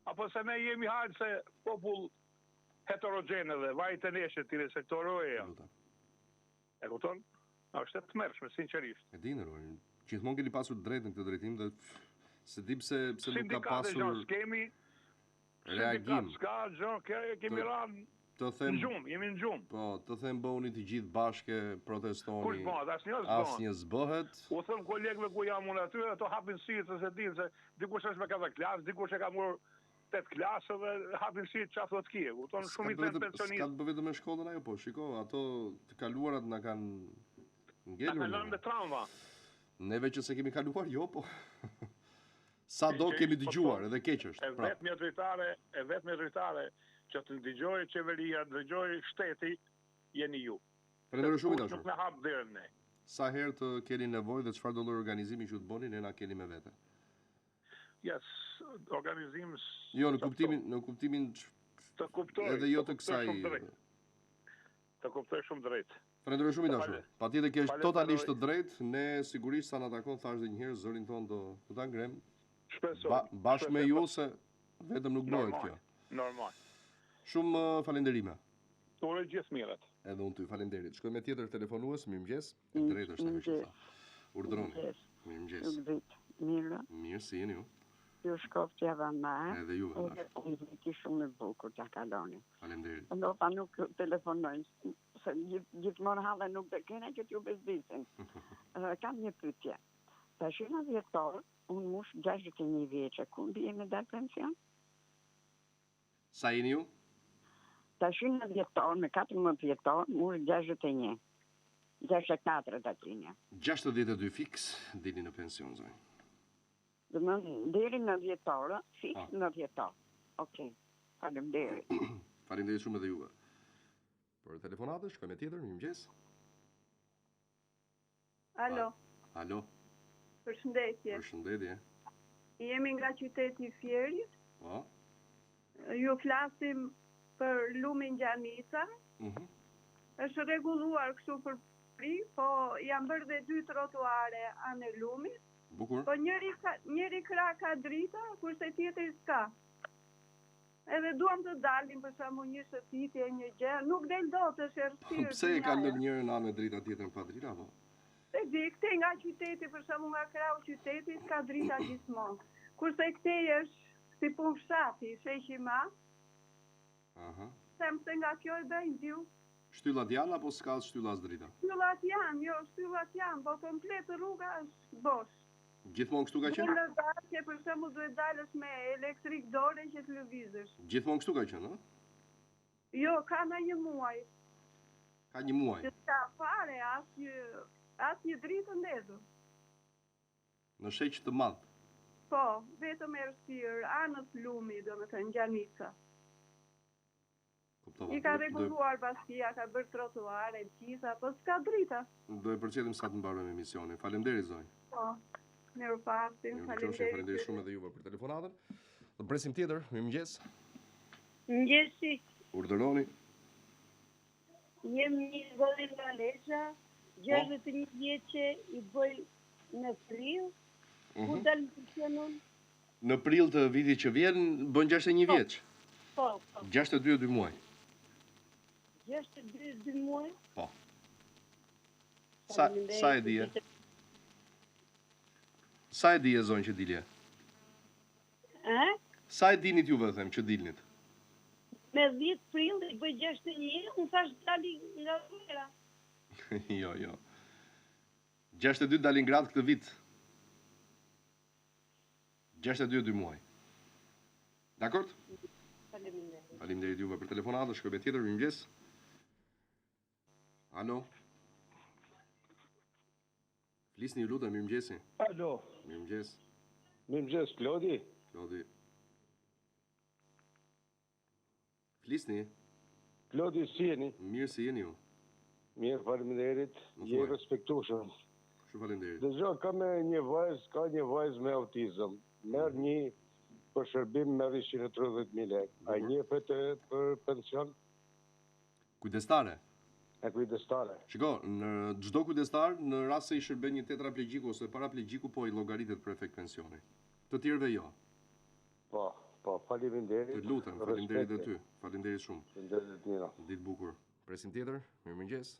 Apo se ne jemi hajtë se popull heterogene dhe vajtë e neshe tire sektoroja. E kupton? Është e tmerrshme, sinqerisht. E di ndëroj. Gjithmonë keni pasur drejtën këtë drejtim dhe se di pse nuk ka pasur reagim. Ska gjë, kemi rënë në gjumë, jemi në gjumë. Po, të them bëuni të gjithë bashkë protestoni. Kush bëhet? Asnjë s'bëhet. U them kolegëve ku jam unë aty, ato hapin sytë se dinë se dikush është me 4 klasë, dikush e ka marrë 8 klasë dhe hapin sytë çfarë thotë kia. Kupton shumë i pensionistë. S'ka të bëjë vetëm me shkollën ajo, po shiko, ato të kaluarat na kanë ngelur. Na kanë me trauma. Neve që se kemi kaluar, jo, po. Sa do kemi dëgjuar, edhe keq është. E vetmja drejtare që të dëgjojë qeveria, dëgjojë shteti, jeni ju. Falenderoj shumë dashur. Nuk na hap derën ne. Sa herë të keni nevojë dhe çfarë do lloj organizimi që të bëni, ne na keni me vete. Yes, organizim. Jo, në kuptimin të kuptoj. Edhe jo të kësaj. Të kuptoj shumë drejt. Falenderoj shumë dashur. Patjetër që është totalisht të drejtë, ne sigurisht sa na takon thash edhe një herë zërin ton do ta ngrem. Shpresoj. Bashkë me ju se vetëm nuk bëhet kjo. Normal. Shumë falenderime. Uroj gjithë mirët. Edhe unë ty falenderit. Shkoj me tjetër telefonues, mirëmëngjes. E drejtë është ajo që tha. Urdhroni. Mirëmëngjes. Mirë. Mirë, si jeni ju? Ju shkoftë java më. Edhe ju më Unë ti shumë e bukur t'ja kaloni. Faleminderit. Ndoshta nuk telefonojnë, se gjithmonë hallë nuk të kena që t'ju bezdisin. Kam një pyetje. Tash në vjetor, unë mush 61 vjeçë, ku bie me dal pension? Sa jeni ju? Tash në vjetor, me 14 vjetor, mush 61. 64 datinja. 62 fiks dini në pension zonjë. Deri në vjetorë, fiks në vjetor. Okej. Faleminderit. Faleminderit shumë edhe juve. Për telefonatës, shkojmë tjetër, mirëmëngjes. Alo. Alo. Përshëndetje. Përshëndetje. Jemi nga qyteti i Fierit. Po. Ju flasim për lumin Gjanica. Është rregulluar kështu për pri, po janë bërë dhe 2 trotuare anë lumit. Bukur. Po njëri krah ka drita, kurse tjetri s'ka. Edhe duam të dalim për shembull një shëtitje, një gjë, nuk del dot, është errësirë. Pse e kanë lënë njërin anë drita tjetrën pa drita apo? Se di, këte nga qyteti, për shembull nga krau qyteti, s'ka drita gjithmonë. Kurse këte është si pun fshati, sheqi ma. Them se nga kjo e bëjnë ju. Shtyllat janë apo s'ka shtyllas drita? Shtyllat janë, po komplet rruga është bosh. Gjithmonë kështu ka qenë? Në darkë, për shembull, duhet dalësh me elektrik dore që të lëvizësh. Gjithmonë kështu ka qenë, ëh? Jo, ka në një muaj. Ka një muaj? Që s'ka fare, asnjë dritë ndezur. Në sheq të madh? Po, vetëm errësirë, anës lumi, domethënë Gjanica. I ka rregulluar pasia, ka bërë trotuare, qisa, po s'ka drita. Do e përcjellim sa të mbarojmë emisionin. Faleminderit zonjë. Po. Mirupafshim, faleminderit. Faleminderit shumë edhe juve për telefonatën. Do presim tjetër, mirëmëngjes. Mëngjesi. Urdhëroni. Jem një vëllin nga Lesha, 61 vjeqe, i bëj në prill. Ku dal pensionon? Në prill të vitit që vjen, bën 61 vjeç. Po. 62 2 muaj. 62 2 muaj? Po. Sa e dije? Sa e dije zonë që dilje? Sa e dinit juve, them, që dilnit? Me 10 prill i bëj 61, unë thash dali nga vera. Jo. 62 dalin gratë këtë vit. 62 2 muaj. Dakord? Faleminderit juve për telefonatë, shkojmë tjetër, mirëmëngjes. Alo. Flisni ju lutem, mirëmëngjesi. Alo. Mirëmëngjes. Mirëmëngjes, Klodi. Flisni. Klodi, si jeni? Mirë, si jeni ju? Mirë, faleminderit. Je respektueshëm. Shumë faleminderit. Dëgjoj, ka një vajzë me autizëm. Merr një për shërbim me 130.000 lekë. A jepet për pension? Kujdestare. Kujdestare. Shiko, në çdo kujdestar, në rast se i shërben një tetraplegjiku ose paraplegjiku, po i llogaritet për efekt pensioni. Të tjerëve jo. Po, faleminderit. Të lutem, faleminderit edhe ty. Faleminderit shumë. Faleminderit mira. Ditë bukur. Presim tjetër, mirëmëngjes.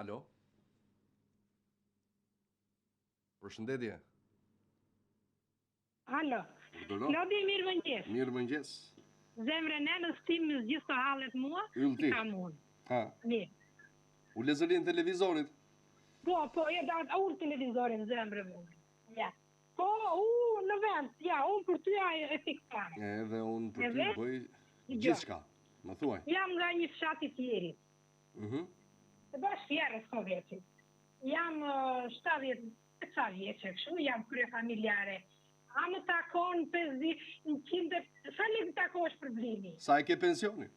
Alo? Përshëndetje. Alo. Klodi, mirëmëngjes. Mirëmëngjes. Zemre nënës tim gjithë të hallet mua, i kam unë. Mirë. U lezëllin televizorit? Po, e da unë televizorin, zemre mua. Ja. Po, në vend, unë për ty e fiksare. Edhe unë për ty bëj gjithçka, më thuaj. Jam nga një fshat i Tjerit. Të bash fjerës ko veqit. Jam 70 vjeqe këshu, jam krye familjare. A më takon 50, sa lekë takosh për blini? Sa e ke pensionin?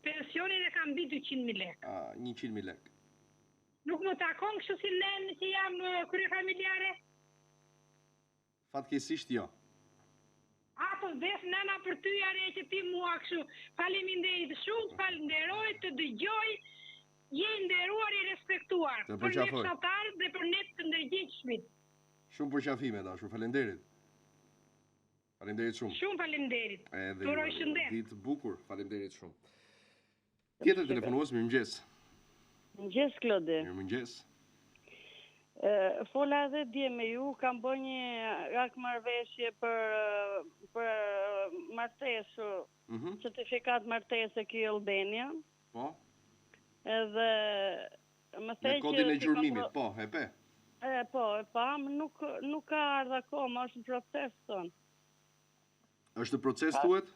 Pensionin e kam bi 200.000 lekë. 100.000 lekë. Nuk më takon kështu si lenë që jam krye familjare? Fatkeqësisht jo. Po des nëna për ty are që ti mua kështu. Faleminderit shumë, falenderoj, të dëgjoj, je nderuar i respektuar. Për ne fshatarët dhe për ne të ndërgjegjshmit. Shumë përqafime, dashur, falenderit. Falenderit shumë. Shumë falenderit. Turoj shëndet. Ditë bukur, falenderit shumë. Tjetër telefonues, mirëmëngjes. Mëngjes, Klodi. Mirëmëngjes. Fola edhe dje me ju, kam bërë një marrëveshje për martesë, certifikat martese kjo Albania. Po? Edhe më thej që... Me kodin e gjurmimit, po, e pe? Po, e pam, nuk ka ardhë akoma, është në proces tonë. Është në proces tuet?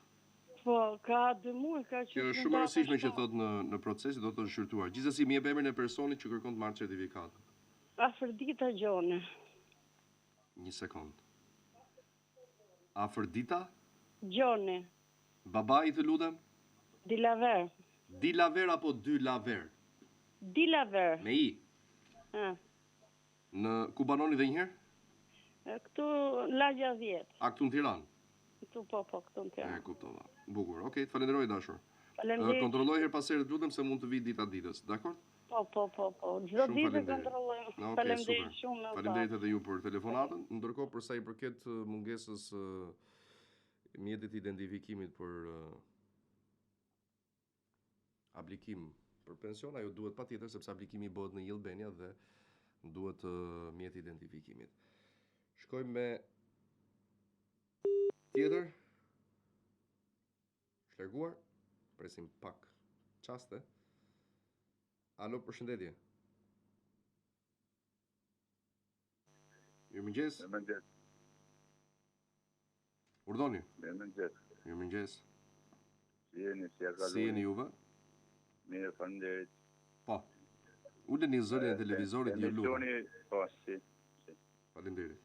Po, ka 2 muaj, ka që... Kjo është shumë rëndësishme që thot në proces, do të shqyrtuar. Gjithsesi mi e emrin e personit që kërkon të marrë certifikatën. Afërdita Gjone. Një sekund. Afërdita? Gjone. Babai të lutem? Dilaver. Dilaver apo Dylaver? Dilaver. Me i? Në ku banoni dhe njëherë? Këtu Lagja 10. A këtu në Tiranë? Këtu po, këtu në Tiranë. Kuptova. Bukur. Okej, të falenderoj dashur. Faleminderit. Kontrolloj her pas herë, lutem se mund të vi dita ditës, dakor? Po. Çdo ditë kontrolloj. Faleminderit shumë. Faleminderit edhe ju për telefonatën. Ndërkohë për sa i përket mungesës mjetit identifikimit për aplikim për pension, ajo duhet patjetër sepse aplikimi bëhet në Albania dhe duhet mjeti identifikimit. Shkojmë me tjetër. Shlarguar, presim pak qaste. Alo, përshëndetje. Mirëmëngjes. Mirëmëngjes. Urdhoni. Mirëmëngjes. Mirëmëngjes. Si jeni, si jeni juve? Mirë, faleminderit. Po. Uleni zërin e televizorit ju lutem. Po, si. Faleminderit.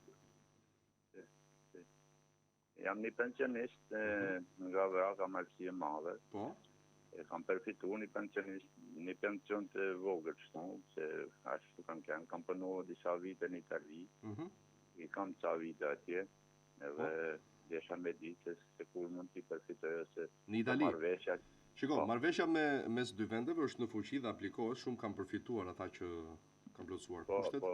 Jam një pensionist nga Vraca Malësi e Madhe. Po. E kam përfituar një pension të vogël, se ashtu kam punuar disa vite në Itali, i kam ca vite atje, edhe desha me ditë se kur mund t'i përfitoj ose në Itali. Marrëveshja. Shiko, marrëveshja mes dy vendeve është në fuqi dhe aplikohet, shumë kam përfituar ata që kam plotësuar kushtet. Po,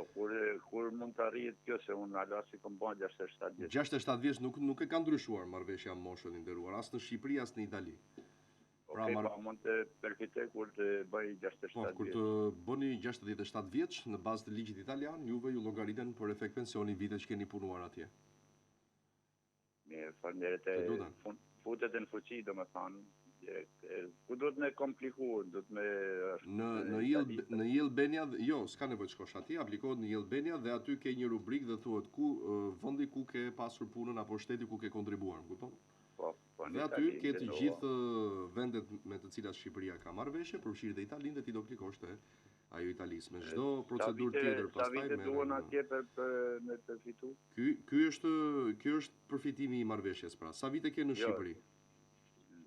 kur mund të arrihet kjo, se unë alasi kam bën 67 vjeç. 67 vjeç nuk e ka ndryshuar marrëveshja moshën e nderuar, as në Shqipëri as në Itali. Pra mund të përfitoj kur të bëj 67 vjeç. Kur të bëni 67 vjeç në bazë të ligjit italian, juve ju llogariten për efekt pensioni vitet që keni punuar atje. Mirë, faleminderit. Futet në fuqi, domethënë, ku do të më komplikuar, do të më në Albania, jo, s'ka nevojë të shkosh atje, aplikohet në Albania dhe aty ke një rubrikë dhe thuhet ku vendi ku ke pasur punën apo shteti ku ke kontribuar, kupton? Po, dhe aty ke të gjithë vendet me të cilat Shqipëria ka marrëveshje, përfshirë dhe Italinë, dhe ti do aplikosh te ajo Italisë me çdo procedurë tjetër pastaj. Sa vite duan atje për me të fitu? Ky është përfitimi i marrëveshjes, pra. Sa vite ke në Shqipëri?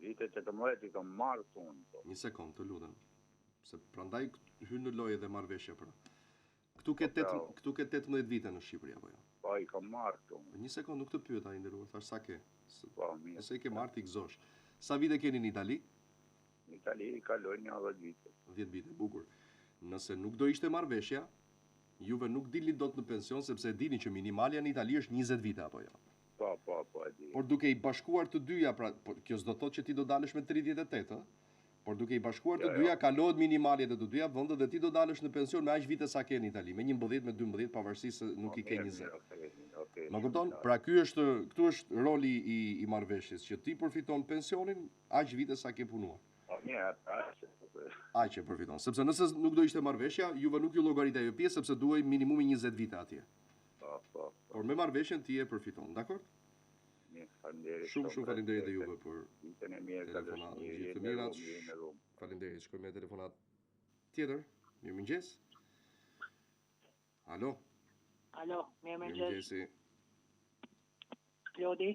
Vite 18 i kam marrë punë. Një sekond, të lutem. Se prandaj hyn në lojë dhe marrëveshje, pra. Këtu ke 18 vite në Shqipëri apo jo? Po, i kam marrë punë. Një sekond, nuk të pyeta ai nderuar, thash sa ke. Po, mirë. Nëse i ke marrë ti gëzosh. Sa vite keni në Itali? Në Itali i kaloj 10 vite. 10 vite, bukur. Nëse nuk do ishte marrëveshja, juve nuk dilni dot në pension sepse e dini që minimalja në Itali është 20 vite apo jo. Po, e di. Por duke i bashkuar të dyja, pra, kjo s'do thotë që ti do dalësh me 38, por duke i bashkuar të dyja, kalohet minimaljet e të dyja vendet dhe ti do dalësh në pension me aq vite sa ke në Itali, me 11, me 12, pavarësisht se nuk i ke 20. Ma kupton? Pra këtu është roli i marrëveshjes, që ti përfiton pensionin aq vite sa ke punuar. Aq e përfiton, sepse nëse nuk do ishte marrëveshja, juve nuk ju llogarit ajo pjesë sepse duhej minimumi 20 vite atje. Por me marrëveshjen ti e përfiton, dakor? Shumë faleminderit dhe juve për telefonat. Gjithë të mirat. Faleminderit. Shkojmë me telefonat tjetër. Mirëmëngjes. Alo. Alo, mirëmëngjes. Klodi.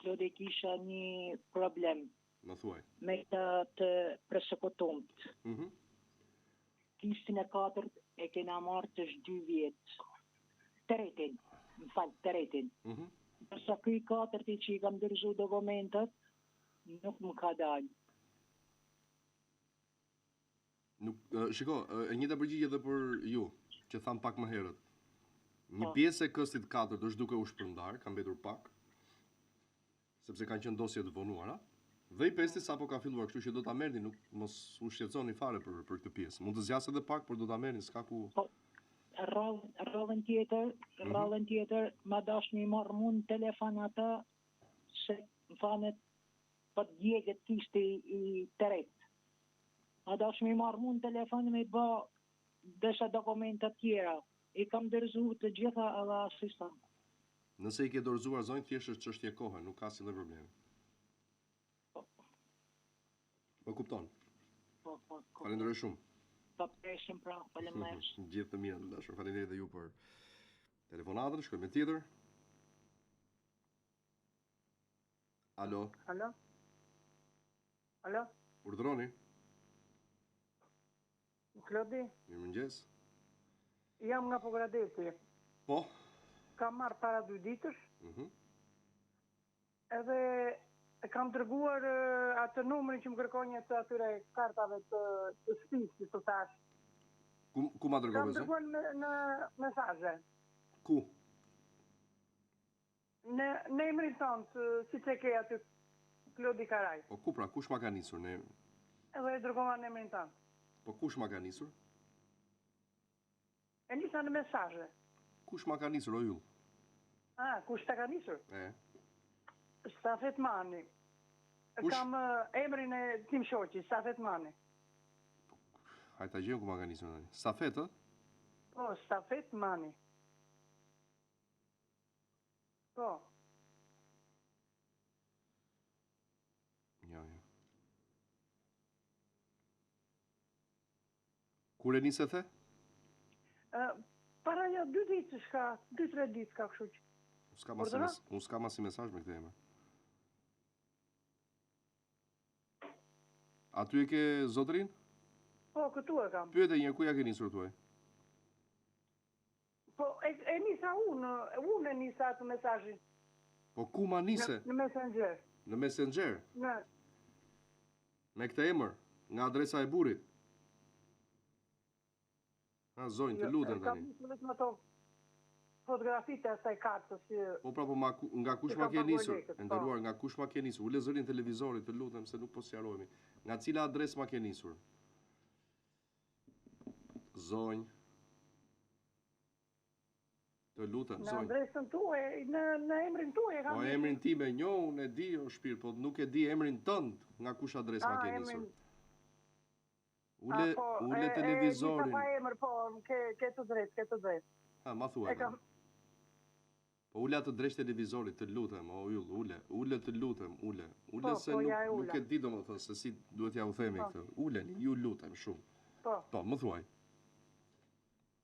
Klodi, kisha një problem. Më thuaj. Me të përsekutumt. Kishin e 4 e kena marrë të 2 vjetë. Tretin. Përsa këj 4 që i kam dërzu dokumentat, nuk më ka dalë. Shiko, e njëjta përgjigje edhe për ju, që tham pak më herët. Një pjesë e këstit 4 është duke u shpërndar, ka mbetur pak, sepse kanë qenë dosje të vonuara, dhe i pesti sapo ka filluar, kështu që do ta merrni, nuk mos u shqetësoni fare për këtë pjesë. Mund të zgjasë edhe pak, por do ta merrni, s'ka ku. Rrallën tjetër, ma dash një marrë mund telefon ata, se më fanet për djegët kishte i teret. Ma dash një marrë mund telefon me bë dësha dokumentat tjera. I kam dërzu të gjitha edhe asistan. Nëse i ke dorëzuar zonjë, thjesht është çështje kohe, nuk ka asnjë problem. Po kupton. Falenderoj shumë. Pa presim pra, faleminderit. Gjithë të mirë, dashur. Faleminderit dhe ju për telefonatën. Shkojmë me tjetër. Alo. Urdhroni. Klodi. Mirëmëngjes. Jam nga Pogradeci. Po. Kam marrë para 2 ditësh. Edhe e kam dërguar atë numrin që më kërkonje të atyre kartave të shtëpisë, si të thash. Ku ma dërgove? Kam dërguar në mesazhe. Ku? Në emrin tonë, si që ke aty Klodi Karaj. Po ku pra, kush ma ka nisur? Edhe e dërgova në emrin tonë. Po kush ma ka nisur? E nisa në mesazhe. Kush ma ka nisur, o ju? Kush ta ka nisur? Stafet Mani. Kam emrin e tim shoqi, Stafet Mani. Hajta gjejmë ku ma ka nisur. Stafet, ë? Po, Stafet Mani. Po. Jo. Kur e nisë the? Para ja 2 ditë shka, 2-3 ditë ka kështu që. Unë s'kam asnjë mesazh me këtë emër. Aty e ke zotrin? Po, këtu e kam. Pyete një, ku ja ke nisur tuaj? Po, e nisa unë e nisa atë mesazhin. Po, ku ma nise? Në Messenger. Në Messenger? Në. Me këtë emër, nga adresa e burrit? Zonjë, të lutem tani. Kam vetëm ato fotografitë e asaj kartës që... Po pra, po nga kush ma ke nisur? Nderuar, nga kush ma ke nisur? Ule zërin televizorit, të lutem, se nuk po sqarohemi. Nga cila adres ma ke nisur? Zonjë. Të lutem, zonjë. Në adresën tuaj, në emrin tuaj e kam nisur. Po emrin tim e njoh, unë e di, o shpirt, po nuk e di emrin tënd, nga kush adres ma ke nisur. Ule televizorin. Pa emër, po, ke të drejt. Ma thua. Po ule atë dreq televizorit, të lutem, o ule të lutem, ule se nuk e di do më thënë, se si duhet ja u themi këtë. Uleni, ju lutem shumë. Po, më thuaj.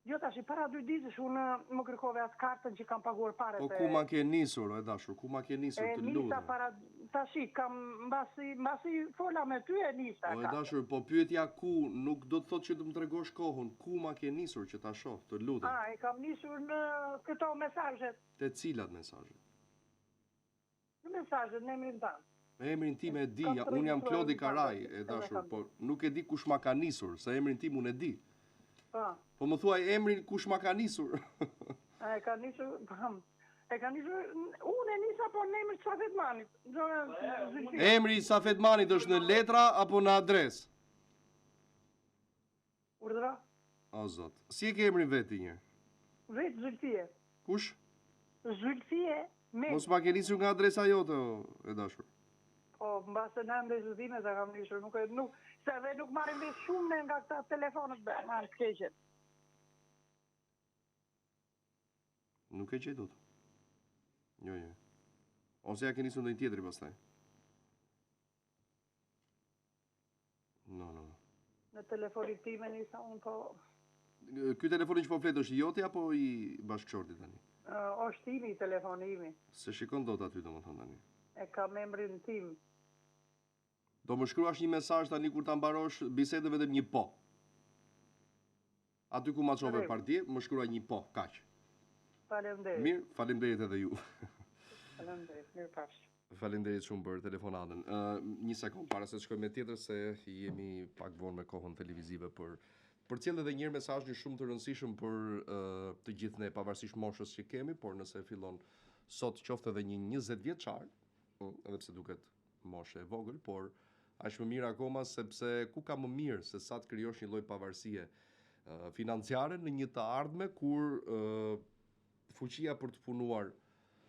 Jo, tash, para 2 ditësh unë më kërkove atë kartën që kam paguar paret. Po ku ma ke nisur, e dashur, ku ma ke nisur, të lutem. Nisa para, tash, kam, mbasi fola me ty e nisa. Po e dashur, po pyetja ku, nuk do të thot që të më tregosh kohën, ku ma ke nisur që ta shoh, të lutem. E kam nisur në këto mesazhet. Te cilat mesazhe? Në mesazhet, në emrin tanë. Me emrin tim e di, unë jam Klodi Karaj, e dashur, po nuk e di kush ma ka nisur, se emrin tim unë e di. Po më thuaj emrin kush ma ka nisur. E ka nisur, unë e nisa po në emrin Safet Manit. Emri Safet Manit është në letra apo në adres? Urdhra? O zot, si e ke emrin veti një? Vetë Zulfie. Kush? Zulfie me. Mos ma ke nisur nga adresa jote, e dashur. Po, mbase në ndezëzime të kam nisur, se dhe nuk marim dhe shumë nga këta telefonët marë të keqet. Nuk e qej dot. Jo. Ose ja ke nisur ndonjë tjetri pastaj. No. Në telefonit time nisa unë po... Ky telefonin që po flet është i joti apo i bashkëshortit tani? Është imi telefoni imi. Se shikon dot aty domethënë tani. E kam emrin tim. Do më shkruash një mesazh tani kur ta mbarosh bisedën vetëm një po. Aty ku ma çove partije, më shkruaj një po, kaq. Faleminderit. Mirë, faleminderit edhe ju. Faleminderit, mirë pash. Faleminderit shumë për telefonatën. Një sekond para se të shkojmë me tjetër, se jemi pak vonë me kohën televizive për cilë edhe njërë mesazhin shumë të rëndësishëm për të gjithë ne, pavarësisht moshës që kemi, por nëse fillon sot qoftë edhe një 20 vjeçar, edhe pse duket moshë e vogël, por aq më mirë akoma sepse ku ka më mirë se sa të krijosh një lloj pavarësie financiare në një të ardhme kur fuqia për të punuar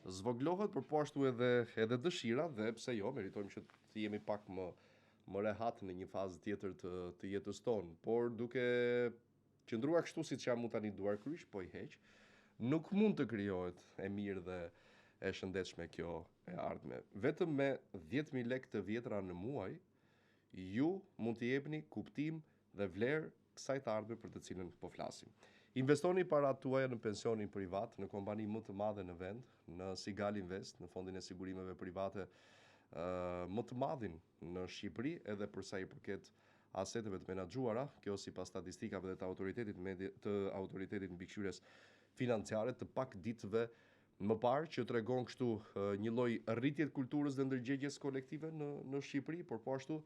zvoglohet, por po ashtu edhe dëshira dhe pse jo, meritojmë që të jemi pak më rehat në një fazë tjetër të jetës tonë, por duke qëndruar kështu siç jam tani duar kryq, po i heq, nuk mund të krijohet e mirë dhe e shëndetshme kjo e ardhme. Vetëm me 10.000 lekë të vjetra në muaj, ju mund të jepni kuptim dhe vlerë kësaj të ardhme për të cilën po flasim. Investoni parat tuaja në pensionin privat, në kompani më të madhe në vend, në Sigal Invest, në fondin e sigurimeve private më të madhin në Shqipëri, edhe përsa i përket aseteve të menaxhuara, kjo sipas statistikave dhe të autoritetit mbikëqyrjes financiare të pak ditëve më parë, që tregon kështu një lloj rritje të kulturës dhe ndërgjegjes kolektive në Shqipëri, por po ashtu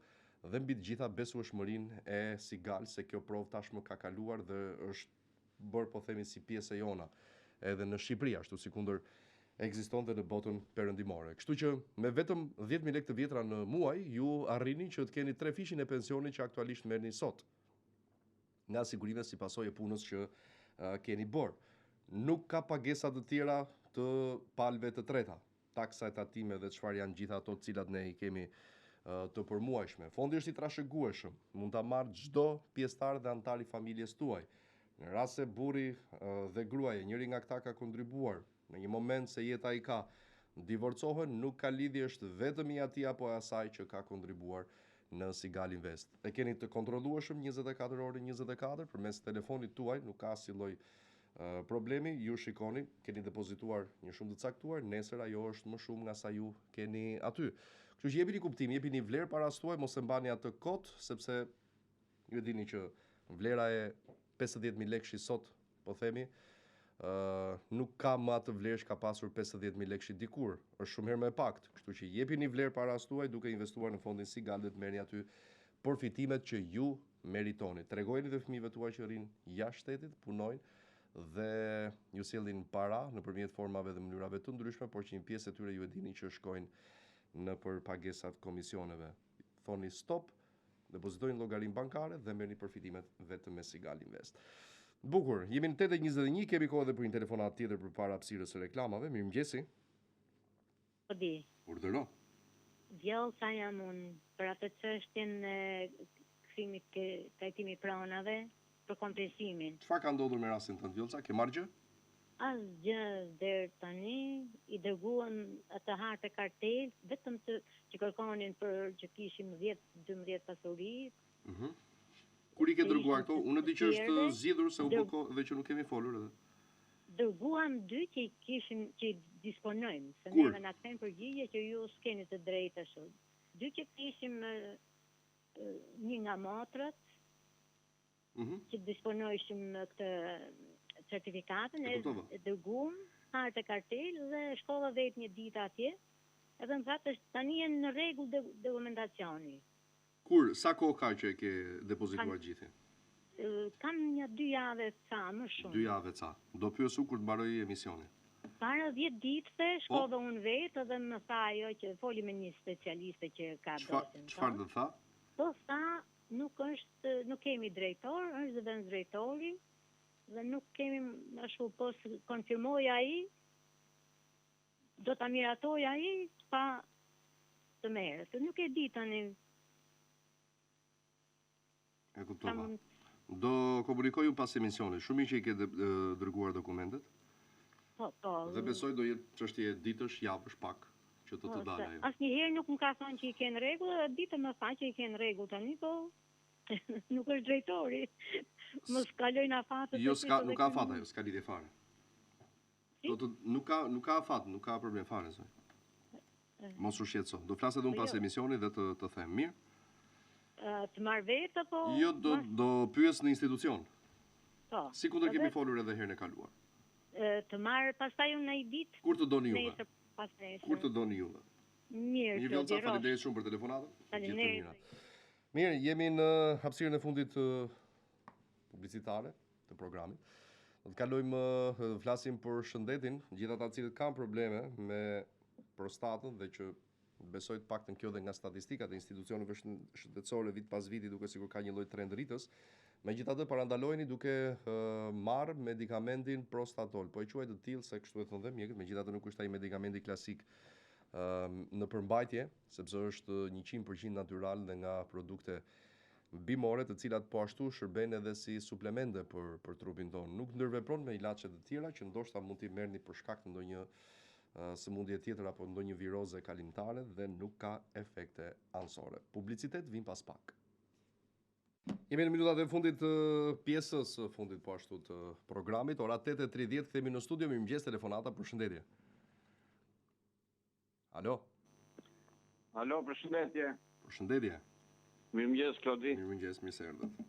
dhe mbi të gjitha besueshmërinë e Sigal se kjo provë tashmë ka kaluar dhe është bërë, po themi, si pjesë e jona edhe në Shqipëri, ashtu sikundër ekzistonte në botën perëndimore. Kështu që me vetëm 10.000 lekë të vjetra në muaj, ju arrini që të keni 3 fishin e pensionit që aktualisht merrni sot. Nga sigurime si pasojë e punës që keni bërë. Nuk ka pagesa të tjera të palëve të treta, taksa e tatime dhe çfarë janë gjitha ato të cilat ne i kemi të përmuajshme. Fondi është i trashëgueshëm, mund ta marrë çdo pjesëtar dhe antar i familjes tuaj. Në rast se burri dhe gruaja, njëri nga këta ka kontribuar, në një moment se jeta i ka, divorcohen, nuk ka lidhje, është vetëm i atij apo asaj që ka kontribuar në Sigal Invest. E keni të kontrollueshëm 24 orë 24 përmes telefonit tuaj, nuk ka asnjë lloj problemi, ju shikoni, keni depozituar një shumë të caktuar, nesër ajo është më shumë nga sa ju keni aty. Kështu që jepini kuptim, jepini vlerë paras tuaj, mos e mbani atë kot, sepse ju e dini që vlera e 50.000 lekësh sot, po themi, nuk ka më atë vlerë që ka pasur 50.000 lekësh dikur, është shumë herë më e pakët. Kështu që jepini vlerë paras tuaj duke investuar në fondin Sigal dhe të merrni aty përfitimet që ju meritoni. Tregojeni të fëmijëve tuaj që rrinë jashtë shtetit, punojnë dhe ju sjellin para nëpërmjet formave dhe mënyrave të ndryshme, por që një pjesë e tyre ju e dini që shkojnë në për pagesat komisioneve. Thoni stop, depozitojnë llogarinë bankare dhe merrni përfitimet vetëm me Sigal Invest. Bukur, jemi në 8:21, kemi kohë edhe për një telefonat tjetër përpara hapësirës së reklamave. Mirëmëngjesi. Po di. Urdhëro. Vjallë sa jam unë për atë çështjen e kthimit të trajtimit pronave për kompensimin. Çfarë ka ndodhur me rastin tënd, Vjollca? Ke marrë gjë? Asgjë deri tani, i dërguan atë hartë kartel, vetëm që kërkonin për që kishim 10-12 pasuri. Kur i ke dërguar këto? Unë di që është zgjidhur se u bë kohë dhe që nuk kemi folur edhe. Dërguam 2 që që disponojmë, se ne na kthejnë përgjigje që ju s'keni të drejtë ashtu. 2 që kishim një nga motrat, që disponojshim këtë certifikatën, e dërguam hartë kartel dhe shkova vetë një ditë atje, edhe më thatë tani janë në rregull dokumentacioni. Kur, sa kohë ka që e ke depozituar gjithë? Kam një 2 javë ca, më shumë. 2 javë ca. Do pyesu kur të mbaroj emisioni. Para 10 ditë shkova unë vetë dhe më tha ajo që foli me një specialiste që ka dosjen. Çfarë do tha? Po tha, nuk kemi drejtor, është zëvendës drejtori dhe nuk kemi ashtu, po konfirmoj ai, do ta miratoj ai pa të merret. Nuk e di tani. E kuptova. Do komunikoj unë pas emisionit. Shumë mirë që i ke dërguar dokumentet. Po. Dhe besoj do jetë çështje ditësh, javësh pak që të dalë ajo. Asnjëherë nuk më ka thënë që i ke në rregull, dhe ditë më tha që i ke në rregull tani, po nuk është drejtori. Mos kalojnë afatet. Jo, nuk ka afat ajo, s'ka lidhje fare. Nuk ka afat, nuk ka problem fare zoj. Mos u shqetëso. Do flas edhe unë pas emisionit dhe të them mirë. Të marrë vetë, apo? Jo, do pyes në institucion. Po. Si kundër kemi folur edhe herën e kaluar. Të marrë pastaj unë në i ditë. Kur të doni juve? Kur të doni juve? Mirë, një Vjollca, faleminderit shumë për telefonatën. Faleminderit. Mirë, jemi në hapësirën e fundit publicitare të programit. Do të kalojmë të flasim për shëndetin, gjithë ata që kanë probleme me prostatën dhe që besoj të paktën kjo dhe nga statistikat e institucioneve shëndetësore vit pas viti duke sikur ka një lloj trend rritës. Megjithatë parandalojeni duke marrë medikamentin Prostatol. Po e quaj të tillë se kështu e thonë dhe mjekët, megjithatë nuk është ai medikamenti klasik në përmbajtje, sepse është 100% natyral dhe nga produkte bimore, të cilat po ashtu shërbejnë edhe si suplemente për trupin tonë. Nuk ndërvepron me ilaçe të tjera që ndoshta mund t'i merrni për shkak të ndonjë sëmundje tjetër apo ndonjë viroze kalimtare dhe nuk ka efekte anësore. Publicitet vin pas pak. Jemi në minutat e fundit të pjesës fundit po ashtu të programit. Ora 8:30 kthehemi në studio. Mirëmëngjes, telefonata, përshëndetje. Alo. Alo, përshëndetje. Përshëndetje. Mirëmëngjes, Klodi. Mirëmëngjes, mirë se erdhët.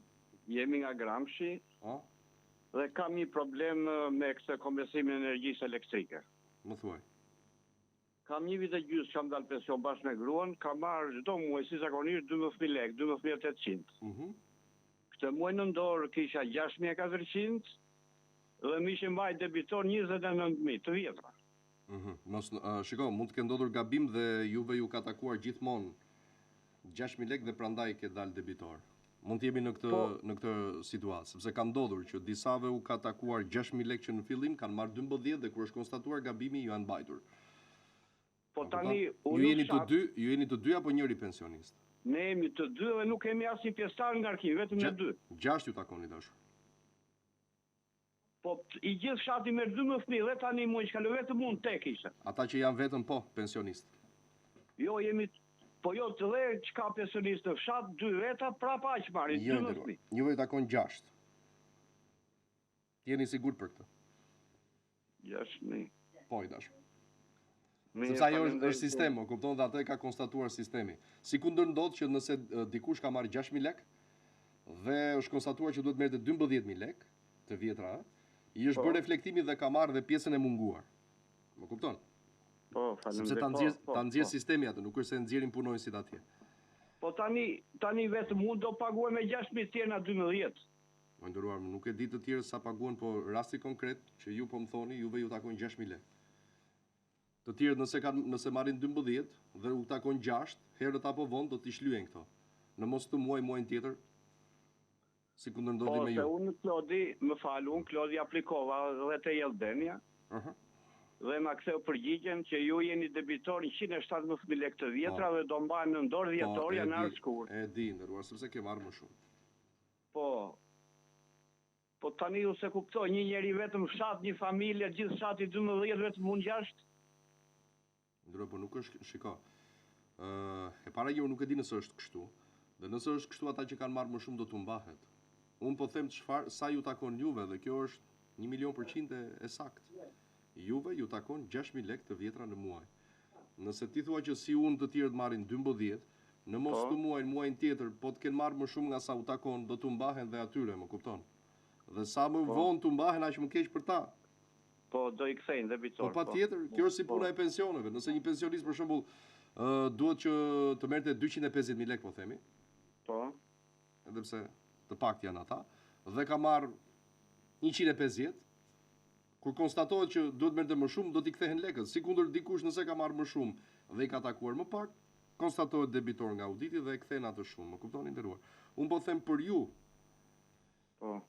Jemi nga Gramshi. Dhe kam një problem me këtë kompensimin e energjisë elektrike. Më thuaj. Kam një vit e gjysmë që kam dalë pension bashkë me gruan, kam marrë çdo muaj si zakonisht 12.000 lekë, 12.800. Këtë muaj nëntor kisha 6.400 dhe më ishin mbajtur debitor 29.000 të vjetra. Shiko, mund të ketë ndodhur gabim dhe juve ju ka takuar gjithmonë 6.000 lekë dhe prandaj ke dalë debitor. Mund të jemi në këtë situatë, sepse ka ndodhur që disave u ka takuar 6.000 lekë që në fillim kanë marrë 12 dhe kur është konstatuar gabimi ju janë mbajtur. Po tani ju jeni të dy apo njëri pensionist? Ne jemi të dy dhe nuk kemi asnjë pjesëtar nga arkiv, vetëm ne dy. 6 ju takoni dashur. Po i gjithë fshati merr 12.000 dhe tani muaj që kaloi vetëm unë tek ishte. Ata që janë vetëm pensionist. Jo, jemi po jo të dhe që ka pensionist në fshat, 2 veta, prapa që marrin 12.000. Juve i takon 6. Jeni sigurt për këtë? 6.000. Po i dashur. Sepse ajo është sistem, kupton, dhe atë e ka konstatuar sistemi. Sikundër ndodh që nëse dikush ka marrë 6.000 lekë dhe është konstatuar që duhet merrte 12.000 lekë të vjetra, i është bërë reflektimi dhe ka marrë dhe pjesën e munguar. Më kupton? Po, faleminderit. Sepse ta nxjerr sistemi atë, nuk është se nxjerrin punonësit atje. Po tani vetëm unë do paguaj me 6.000 tjerë na 12. Më nderuar, nuk e di të tjerë sa paguan, po rasti konkret që ju po më thoni, juve ju takojnë 6.000 lekë. Të tjerë nëse marrin 12 dhe u takon 6, herët apo vonë do t'i shlyen këto. Në mos të muajin tjetër, sikundër ndodhi me ju. Po, se unë Klodi, më fal, unë Klodi aplikova dhe te Jeldenja. Dhe ma ktheu përgjigjen që ju jeni debitor 117.000 lekë të vjetra dhe do mbahen në dorë dhjetor janar shkurt. E di, nderuar, sepse ke marrë më shumë. Po tani u se kuptoj, një njeri vetëm fshat, një familje, gjithë fshati 12 vetëm unë 6. Ndërë, po nuk është, shiko, e para jo nuk e di nëse është kështu, dhe nëse është kështu ata që kanë marrë më shumë do të mbahet. Unë po them sa ju takon juve, dhe kjo është 1.000.000% e sakt. Juve ju takon 6.000 lekë të vjetra në muaj. Nëse ti thua që si unë të tjerët marrin 12, në mos të muajin tjetër, po të kenë marrë më shumë nga sa u takon, do të mbahen dhe atyre, më kupton. Dhe sa më vonë të mbahen, aq më keq për ta. Po, do i kthejnë debitor. Po patjetër, kjo është si puna e pensioneve. Nëse një pensionist për shembull duhet që të merrte 250.000 lekë, po themi. Po. Edhe pse të paktë janë ata, dhe ka marr 150, kur konstatohet që duhet merrte më shumë, do t'i kthehen lekët. Sikundër dikush nëse ka marrë më shumë dhe i ka takuar më pak, konstatohet debitor nga auditi dhe e kthen atë shumë. Më kuptoni, nderuar. Unë po them për ju.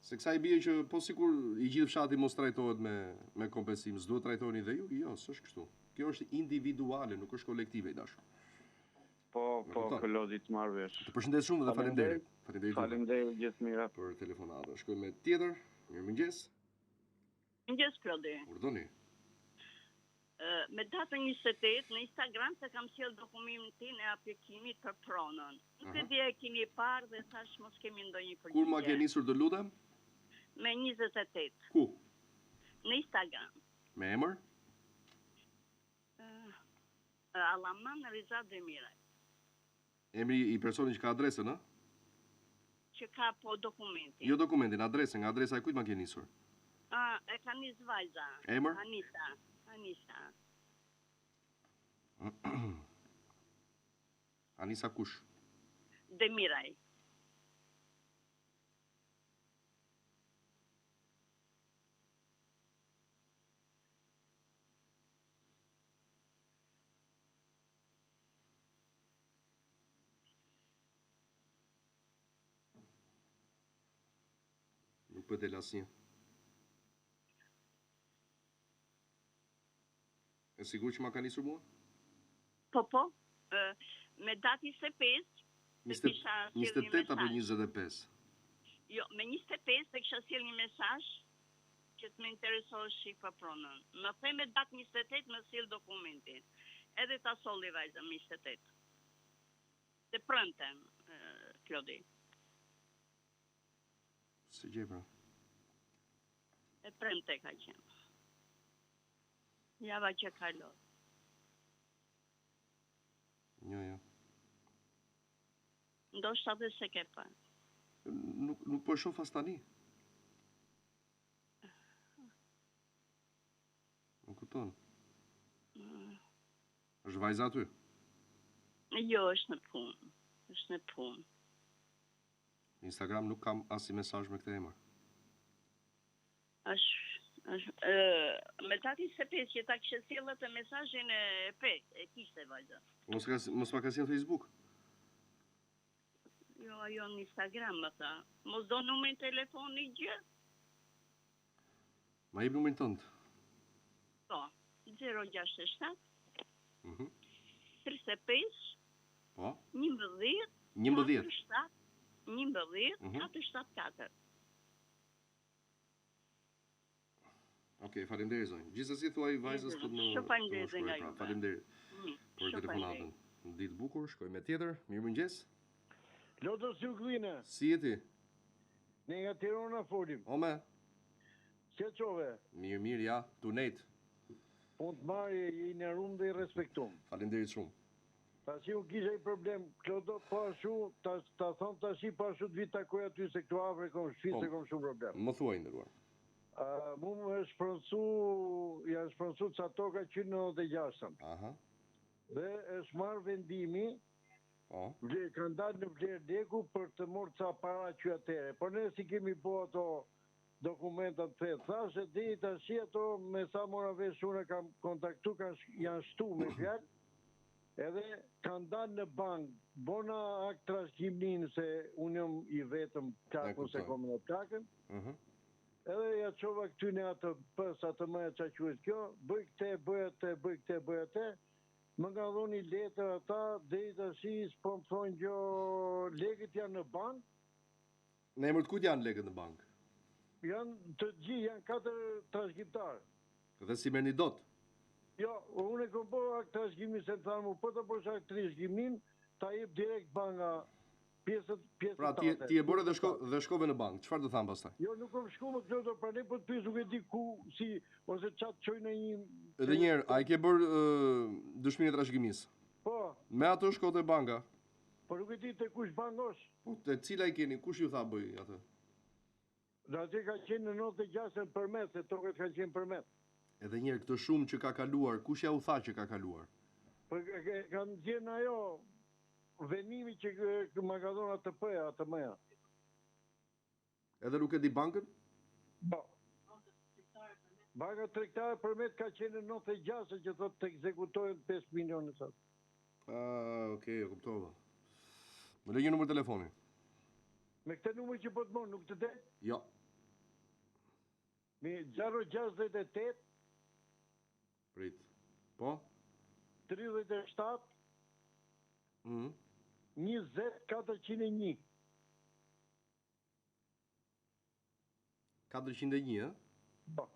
Se kësa i bie që po sikur i gjithë fshati mos trajtohet me kompensim, s'duhet trajtoheni dhe ju? Jo, s'është kështu. Kjo është individuale, nuk është kolektive i dashur. Po, Klodi të marrë vesh. Të përshëndes shumë dhe faleminderit. Faleminderit gjithë mira. Për telefonatën. Shkojmë me tjetër. Mirëmëngjes. Mirëmëngjes, Klodi. Urdhoni. Me datën 28 në Instagram se kam sjell dokumentin e aplikimit për pronën. Nuk e di e keni parë dhe thash mos kemi ndonjë përgjigje. Kur ma ke nisur të lutem? Me 28. Ku? Në Instagram. Me emër? Allaman Rizat Demiraj. Emri i personit që ka adresën, a? Që ka po dokumentin. Jo dokumentin, adresën, nga adresa e kujt ma ke nisur? E ka nis vajza. Emër? Anisa. Anisa kush? Demiraj. Nuk për del asnjë. E sigur që ma ka nisur mua? Po, me datë 25, 28 apo 25? Jo, me 25 të kisha sjell një mesazh që të më interesohë shik për pronën. Më the me datë 28 më sjell dokumentin. Edhe ta solli vajza me 28. Të prëmten, Klodi. Se gjej pra? E prëmte ka qenë. Java që kalon. Jo. Ndoshta dhe se ke pa. Nuk po shoh as tani. Nuk kupton. Është vajza aty? Jo, është në punë. Instagram nuk kam asnjë mesazh me këtë emër. Me datë 25 që ta kishe sjellë të mesazhin e kishte vajza. Mos ma ka sjellë në Facebook? Jo, ajo në Instagram më tha. Mos do numrin telefoni gjë? Ma jep numrin tënd. Po, 067 35 Po 11 474. Okej, faleminderit zonjë. Gjithsesi thuaj vajzës të më. Faleminderit për telefonatën. Ditë bukur, shkoj me tjetër. Mirëmëngjes. Lotës ju Glina. Si jeti? Ne nga Tirana folim. Ome. Si qove? Mirë, ja, tunet. Punë të marrë i nderuar dhe i respektuar. Faleminderit shumë. Tashi u kisha i problem, Klodo, po ashtu, ta thon tashi po ashtu të vi takoj aty se këtu afër kom shtëpi se kom shumë problem. Më thuaj nderuar. Mu më ja shpronsu ca toka që në 96-ën. Aha. Dhe është marrë vendimi, kanë dalë në vlerë leku për të morë ca para që atere. Por ne si kemi po ato dokumentat të thashe, dhe i tashi ato me sa mora vesh unë kam kontaktu, janë shtu me fjallë, edhe kanë dalë në bankë, bona akt trashëgimnin se unë jam i vetëm plakun se kom në plakën, edhe ja qova këtyne atë pës, atë mëja që quhet kjo, bëj këte, bëj atë, më nga dhoni letër ata, dhe i tashi s'po më thonë gjo, legët janë në bankë. Në emër të kujt janë legët në bankë? Janë të gjithë, janë 4 trashëgimtarë. Dhe si merrni dot? Jo, unë e kom po akt trashëgimin se të thanë mu, po të posh akt trashëgimin, ta jep direkt banka pjesët pra, ti e bore dhe shkove në bankë, çfarë do thamë pastaj? Jo, nuk kom shku më këtë, pra ne po të pjesë nuk e di ku, si, ose qatë qoj në një... Edhe njerë, a i ke bërë dëshminë e trashëgimisë? Po. Me ato shko te banka? Po nuk e di të kush bankosh. Po, te cila i keni, kush ju tha bëj atë? Dhe atë ka qenë në 96-ën përmet, se toket ka qenë përmet. Edhe njerë, këtë shumë që ka kaluar, kush ja u tha që ka kaluar? Për kanë gjenë ajo, venimi që më ka dhona të pëja, atë mëja. Edhe nuk e di bankën? Po. Banka tregtare përmet ka qenë në 96 që thot të ekzekutojnë 5 milionë sot. Okej, e kuptova. Më lë një numër telefoni. Me këtë numër që po të morë, nuk të det? Jo. Me 068 Prit. Po? 37 20 401. 401, e? Po.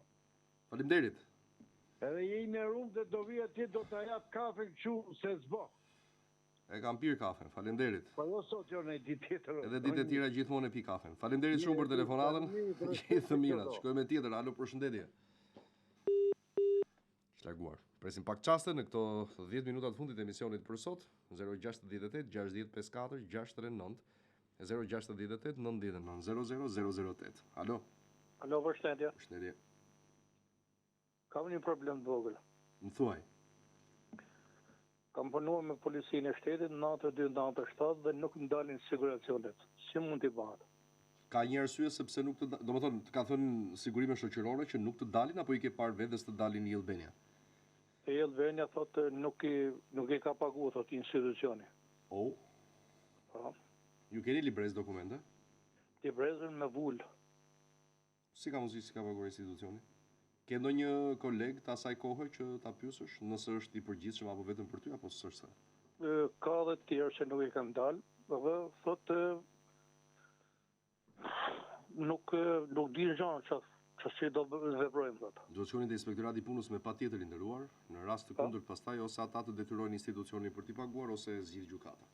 Faleminderit. Edhe je i nderuar dhe do vi atje do ta jap kafe kështu se s'bo. E kam pirë kafen, faleminderit. Po jo sot jo në ditë tjetër. Edhe ditë tjera gjithmonë e pi kafen. Faleminderit shumë për telefonatën. Gjithë të mirat. Shkojmë me tjetër. Alo, përshëndetje. Larguar. Presim pak çaste në këto 10 minuta të fundit të emisionit për sot. 068 60 54 639 068 99 00008. Alo. Alo, përshëndetje. Përshëndetje. Kam një problem të vogël. Më thuaj. Kam punuar me policinë e shtetit natë 2 natë 7 dhe nuk më dalin siguracionet. Si mund t'i bëhet? Ka një arsye sepse nuk të domethënë të kanë thënë sigurime shoqërore që nuk të dalin apo i ke parë vetes të dalin në Albania? E Albania thotë nuk i ka paguar thotë institucioni. Oh. Po. Ju keni librez dokumente? Librezën me vull. Si ka mundësi si ka paguar institucioni? Ke ndonjë koleg të asaj kohe që ta pyesësh nëse është i përgjithshëm apo vetëm për ty apo s'është? Ka dhe të tjerë që nuk i kanë dalë, dhe thotë nuk di gjënë që si do veprojmë thotë. Do të shkoni te inspektorati i punës me patjetër i nderuar, në rast të kundërt pastaj ose ata të detyrojnë institucionin për t'i paguar ose zgjidh gjykata.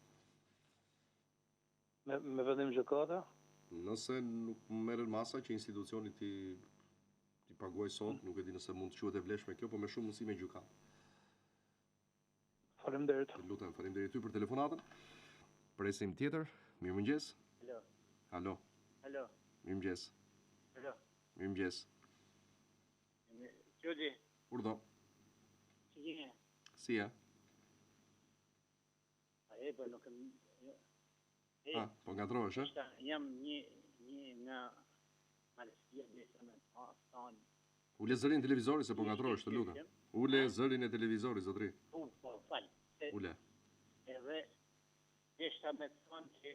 Me vendim gjykata? Nëse nuk merren masa që institucioni ti paguaj sot, nuk e di nëse mund të quhet e vlefshme kjo, por me shumë mundësi me gjykatë. Faleminderit. Lutem, faleminderit ty për telefonatën. Presim tjetër. Mirëmëngjes. Alo. Alo. Alo. Mirëmëngjes. Alo. Mirëmëngjes. Qudi. Urdhë. Si je? Si je? Po nuk po ngatrohesh, e? Jam një nga Malësia dhe se me thonë. Ule zërin e televizorit se po ngatrohesh, të lutem. Ule zërin e televizorit, zotri. Po, falë. Ule. Edhe deshta me thonë që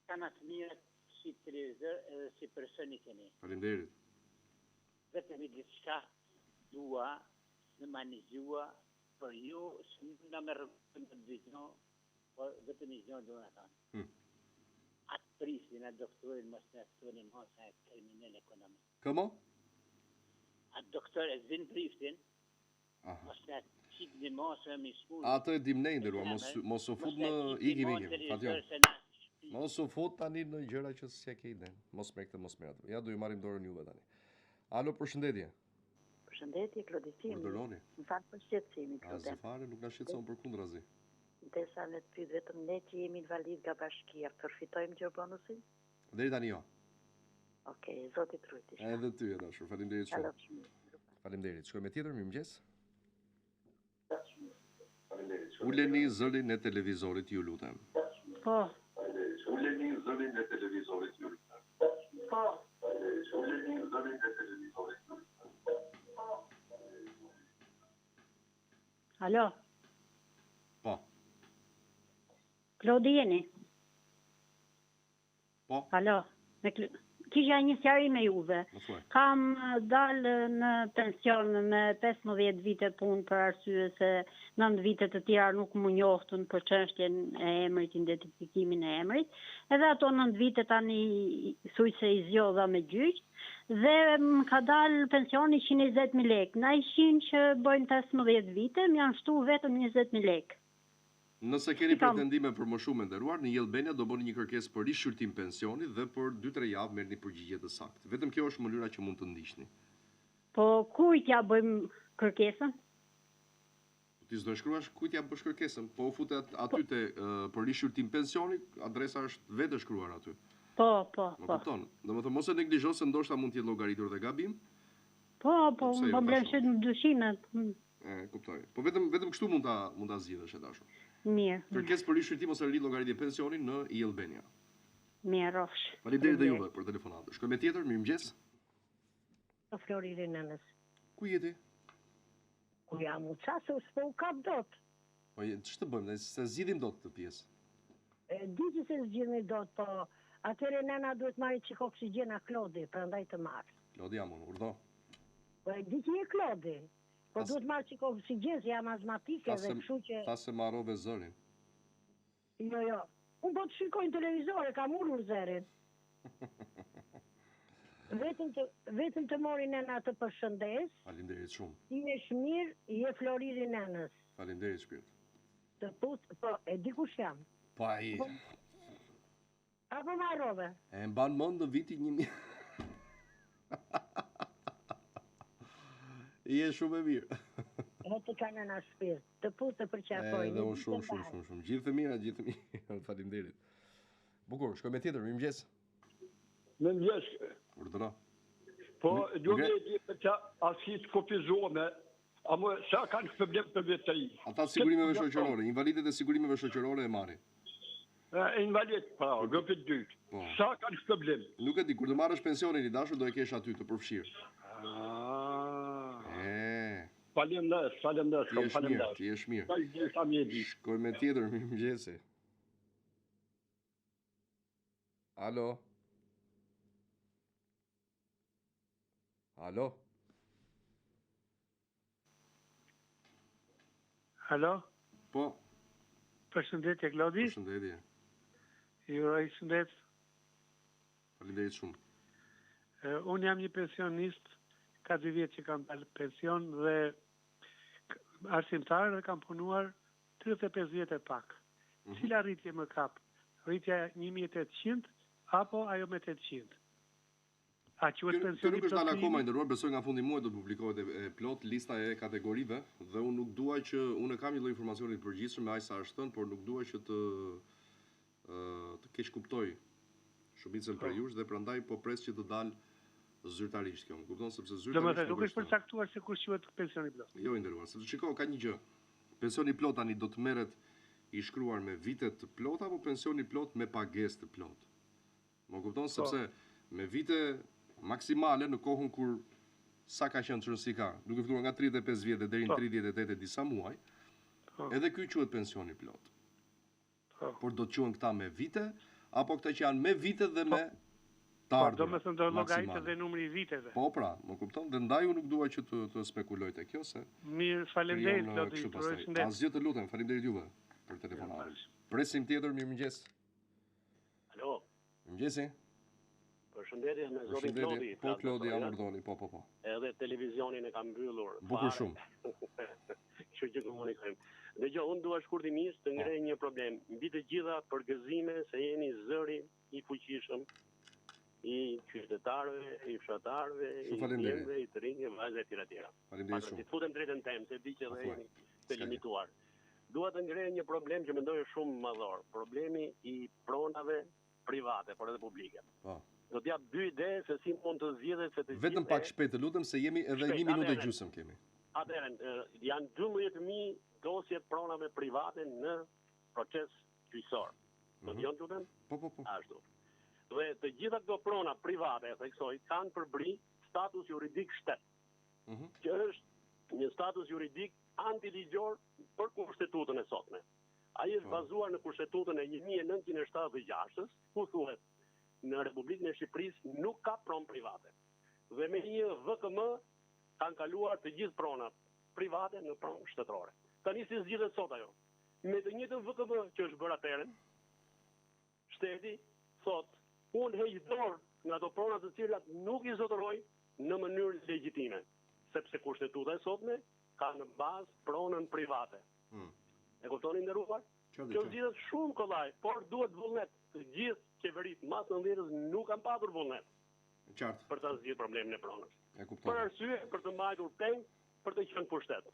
kanë atë mirët si televizor edhe si personi keni. Faleminderit. Vetëm i diçka dua në manizua për ju, së nga me rëpën të vizion, por vetëm i zion duha thonë. Atë prisin e doktorin mos në thonin mos e kriminal ekonomik. Këmo? Atë doktor e zvin priftin, mos në qikni mos e miskur. Atë e dim ne ndërua, mos u fut në ikim, Fatjon. Mos u fut tani në gjëra që s'ja ke iden. Mos me këtë, mos me atë. Ja, do ju marrim dorën juve tani. Alo, përshëndetje. Përshëndetje, Klodisimi. Urdhëroni. Më falë për shqetësimit. Asgjë fare, nuk na shqetëson përkundrazi. Desa në të pyet vetëm ne që jemi invalid nga bashkia, përfitojmë gjë bonusin? Deri tani jo. Okej, zoti trujti. Edhe ty e dashur, faleminderit shumë. Faleminderit. Shkojmë tjetër, mirëmëngjes. Uleni zërin e televizorit, ju lutem. Po. Uleni zërin e televizorit, ju lutem. Po. Uleni zërin e televizorit, ju lutem. Alo. Po. Klodi jeni? Po. Alo. Kisha një sqarim me juve. Kam dalë në pension me 15 vite punë për arsye se 9 vite të tjera nuk më njohtën për çështjen e emrit, identifikimin e emrit. Edhe ato 9 vite tani thuj se i zgjodha me gjyq dhe më ka dalë pensioni 120.000 lekë. Na ishin që bëjnë 15 vite, më janë shtu vetëm 20.000 lekë. Nëse keni pretendime për më shumë nderuar, në Jellbenia do bëni një kërkesë për rishqyrtim pensioni dhe për 2-3 javë merrni përgjigje të saktë. Vetëm kjo është mënyra që mund të ndiqni. Po kujt ja bëjmë kërkesën? Ti s'do shkruash kujt ja bësh kërkesën, po u futet aty te për rishqyrtim pensioni, adresa është vetë shkruar aty. Po. Më kupton. Domethënë mos e neglizho se ndoshta mund të jetë llogaritur dhe gabim. Po, më blen në dyshimet. Kuptoj. Po vetëm kështu mund ta zgjidhësh e dashur. Mirë. Kërkesë për rishqyrtim ose rillogaritje pensioni në Jellbenia. Mirë, rofsh. Faleminderit dhe juve për telefonatën. Shkojmë tjetër, mirëmëngjes. Floriri Nënës. Ku jeti? Ku jam u çasë, s'po u kap dot. Po ç'të bëjmë, se zgjidhim dot këtë pjesë. Di që se zgjidhni dot, po atëre nëna duhet marrë çik oksigjena Klodi, prandaj të marr. Klodi jam unë, urdhë. Po di që je Klodi. Po duhet marrë qik oksigen, se jam azmatike dhe kështu që... Ta se marrove zërin. Jo. Unë po të shikoj në televizore, kam ullur zërin. Vetëm të mori nëna të përshëndes. Faleminderit shumë. Ti je shmirë, je Floriri Nënës. Faleminderit shpirt. Të putë, po, e di kush jam. Po ai. Apo marrove? E mban mend në vitin 1000. Je shumë e mirë. E të kanë në shpirt, të putë për qafoj. Edhe unë shumë. Gjithë të mira. Faleminderit. Bukur, shkojmë tjetër, mirëmëngjes. Mirëmëngjes. Urdhëro. Po, duhet të di për ça asit kopizone, apo sa kanë problem të vetëri. Ata sigurimeve shoqërore, invalidet e sigurimeve shoqërore e marrin. Invalid, pa, grupit 2. Sa kanë problem? Nuk e di, kur të marrësh pensionin i dashur do e kesh aty të përfshirë. Faleminderit. Ti je mirë. Shkojmë tjetër, mirëmëngjesi. Alo. Po. Përshëndetje, Klodi. Përshëndetje. Ju uroj shëndet. Faleminderit shumë. Unë jam një pensionist, ka 2 vjet që kam dalë pension dhe arsimtar dhe kam punuar 35 vjet e pak. Cila rritje më kap? Rritja 1800 apo ajo me 800? A quhet pensioni nuk është dalë akoma nderuar, besoj nga fundi muajit do të publikohet e plot lista e kategorive dhe unë nuk dua që unë kam një lloj informacioni të përgjithshëm me aq sa është thënë, por nuk dua që të keq kuptoj shumicën për jush dhe prandaj po pres që të dalë zyrtarisht kjo. Më kupton sepse zyrtarisht. Domethënë nuk është përcaktuar se kush quhet pensioni plot. Jo i nderuar, sepse shikoj ka një gjë. Pensioni plot tani do të merret i shkruar me vite të plota apo pensioni plot me pagesë të plot. Më kupton sepse me vite maksimale në kohën kur sa ka qenë çrësi ka, duke filluar nga 35 vjet deri në 38 e disa muaj. Edhe ky quhet pensioni plot. Por do të quhen këta me vite apo këta që janë me vite dhe me të ardhur. Do të thënë do llogaritë dhe numri i viteve. Po pra, më kupton, dhe ndaj unë nuk dua që të spekuloj te kjo se. Mirë, faleminderit Lodi. Asgjë të lutem, faleminderit juve për telefonatën. Presim tjetër, mirëmëngjes. Alo. Mirëmëngjesi. Përshëndetje me zotin Klodi. Po Klodi jam urdhoni, po. Edhe televizionin e kam mbyllur. Bukur shumë. Kështu që komunikojmë. Dëgjoj, unë dua shkurtimisht të ngrej një problem. Mbi të gjitha përgëzime se jeni zëri i fuqishëm i qytetarëve, i fshatarëve, i djemve, i të rinjë, vajzë e tjera. Faleminderit shumë. Si të futem drejtën temë, se di që dhe jeni të limituar. Dua të ngrej një problem që mendoj shumë madhor, problemi i pronave private, por edhe publike. Do t'jap dy ide se si mund të zgjidhet se të gjithë. Vetëm pak shpejt, lutem, se jemi edhe 1 minutë e gjysmë kemi. Atëherë, janë 12.000 dosje pronave private në proces gjyqësor. Do të janë lutem? Po. Ashtu. Dhe të gjitha këto prona private, theksoj, kanë përbri status juridik shtet. Që është një status juridik antiligjor për kushtetutën e sotme. Ai është bazuar në kushtetutën e 1976, ku thuhet në Republikën e Shqipërisë nuk ka pronë private. Dhe me një VKM kanë kaluar të gjithë pronat private në pronë shtetërore. Tani si zgjidhet sot ajo? Me të njëjtën VKM që është bërë atëherë, shteti thot, unë heq dorë nga ato pronat të cilat nuk i zotëroj në mënyrë legjitime, sepse kushtetuta e sotme ka në bazë pronën private. E kuptoni nderuar? Kjo zgjidhet shumë kollaj, por duhet vullnet. Të gjithë qeveritë mas 90-s nuk kanë patur vullnet. Qartë. Për ta zgjidhur problemin e pronës. E kuptoj. Për arsye për të mbajtur peng, për të qenë pushtet.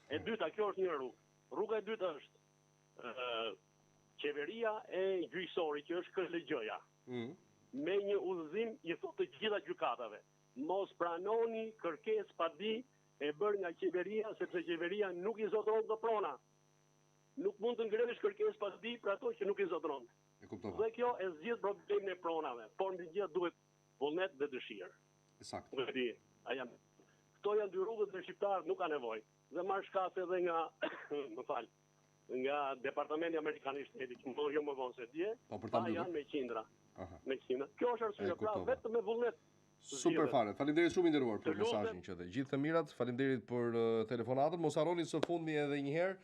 E dyta, kjo është një rrugë. Rruga e dytë është qeveria e gjyqësorit, që është KLG-ja. Me një udhëzim i thotë të gjitha gjykatave. Mos pranoni kërkesë padi e bërë nga qeveria, sepse qeveria nuk i zotëron të prona. Nuk mund të ngresh kërkesë padi për ato që nuk i zotëron. Dhe kjo e zgjidh problemin e pronave, por mbi gjithë duhet vullnet dhe dëshirë. Saktë. Këto janë dy rrugët dhe shqiptarët nuk ka nevojë. Dhe marr shkase edhe nga, nga Departamenti Amerikan i Shtetit, që jo më vonë se dje, janë me qindra. Kjo është arsye, pra vetëm me vullnet. Super fare. Faleminderit shumë i nderuar për mesazhin që dhe. Gjithë të mirat, faleminderit për telefonatën. Mos harroni së fundmi edhe një herë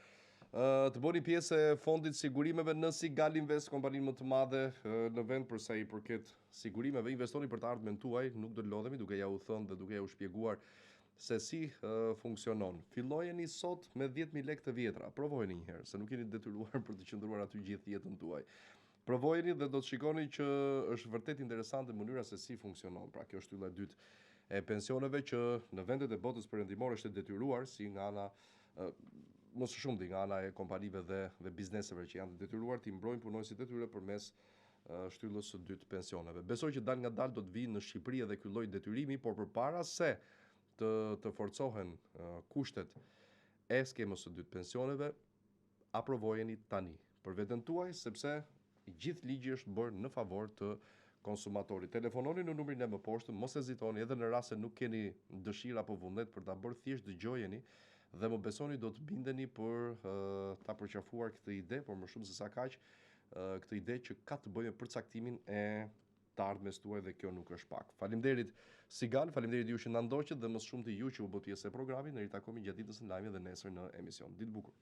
të bëni pjesë e fondit sigurimeve në Sigal Invest, kompaninë më të madhe në vend për sa i përket sigurimeve. Investoni për të ardhmen tuaj, nuk do të lodhemi duke ja u thënë dhe duke ja u shpjeguar se si funksionon. Fillojeni sot me 10.000 lekë të vjetra. Provojeni një herë, se nuk jeni detyruar për të qëndruar aty gjithë jetën tuaj. Provojeni dhe do të shikoni që është vërtet interesante mënyra se si funksionon. Pra kjo është shtylla e dytë e pensioneve që në vendet e botës perëndimore është detyruar si nga ana më së shumti nga ana e kompanive dhe bizneseve që janë të detyruar të mbrojnë punonësit e tyre përmes shtyllës së dytë pensioneve. Besoj që dal nga dal do të vijë në Shqipëri edhe ky lloj detyrimi, por përpara se të forcohen kushtet e skemës së dytë pensioneve, aprovojeni tani për veten tuaj, sepse gjithë ligji është bërë në favor të konsumatorit. Telefononi në numrin e më poshtëm, mos hezitoni, edhe në rast se nuk keni dëshirë apo vullnet për ta bërë, thjesht dëgjojeni dhe më besoni do të bindeni për ta përqafuar këtë ide, por më shumë se sa kaq, këtë ide që ka të bëjë me përcaktimin e të ardhmes tuaj dhe kjo nuk është pak. Faleminderit Sigal, faleminderit ju që na ndoqët dhe më shumë të ju që u bë pjesë e programit. Ne ritakohemi gjatë ditës së lajmit dhe nesër në emision. Ditë bukur.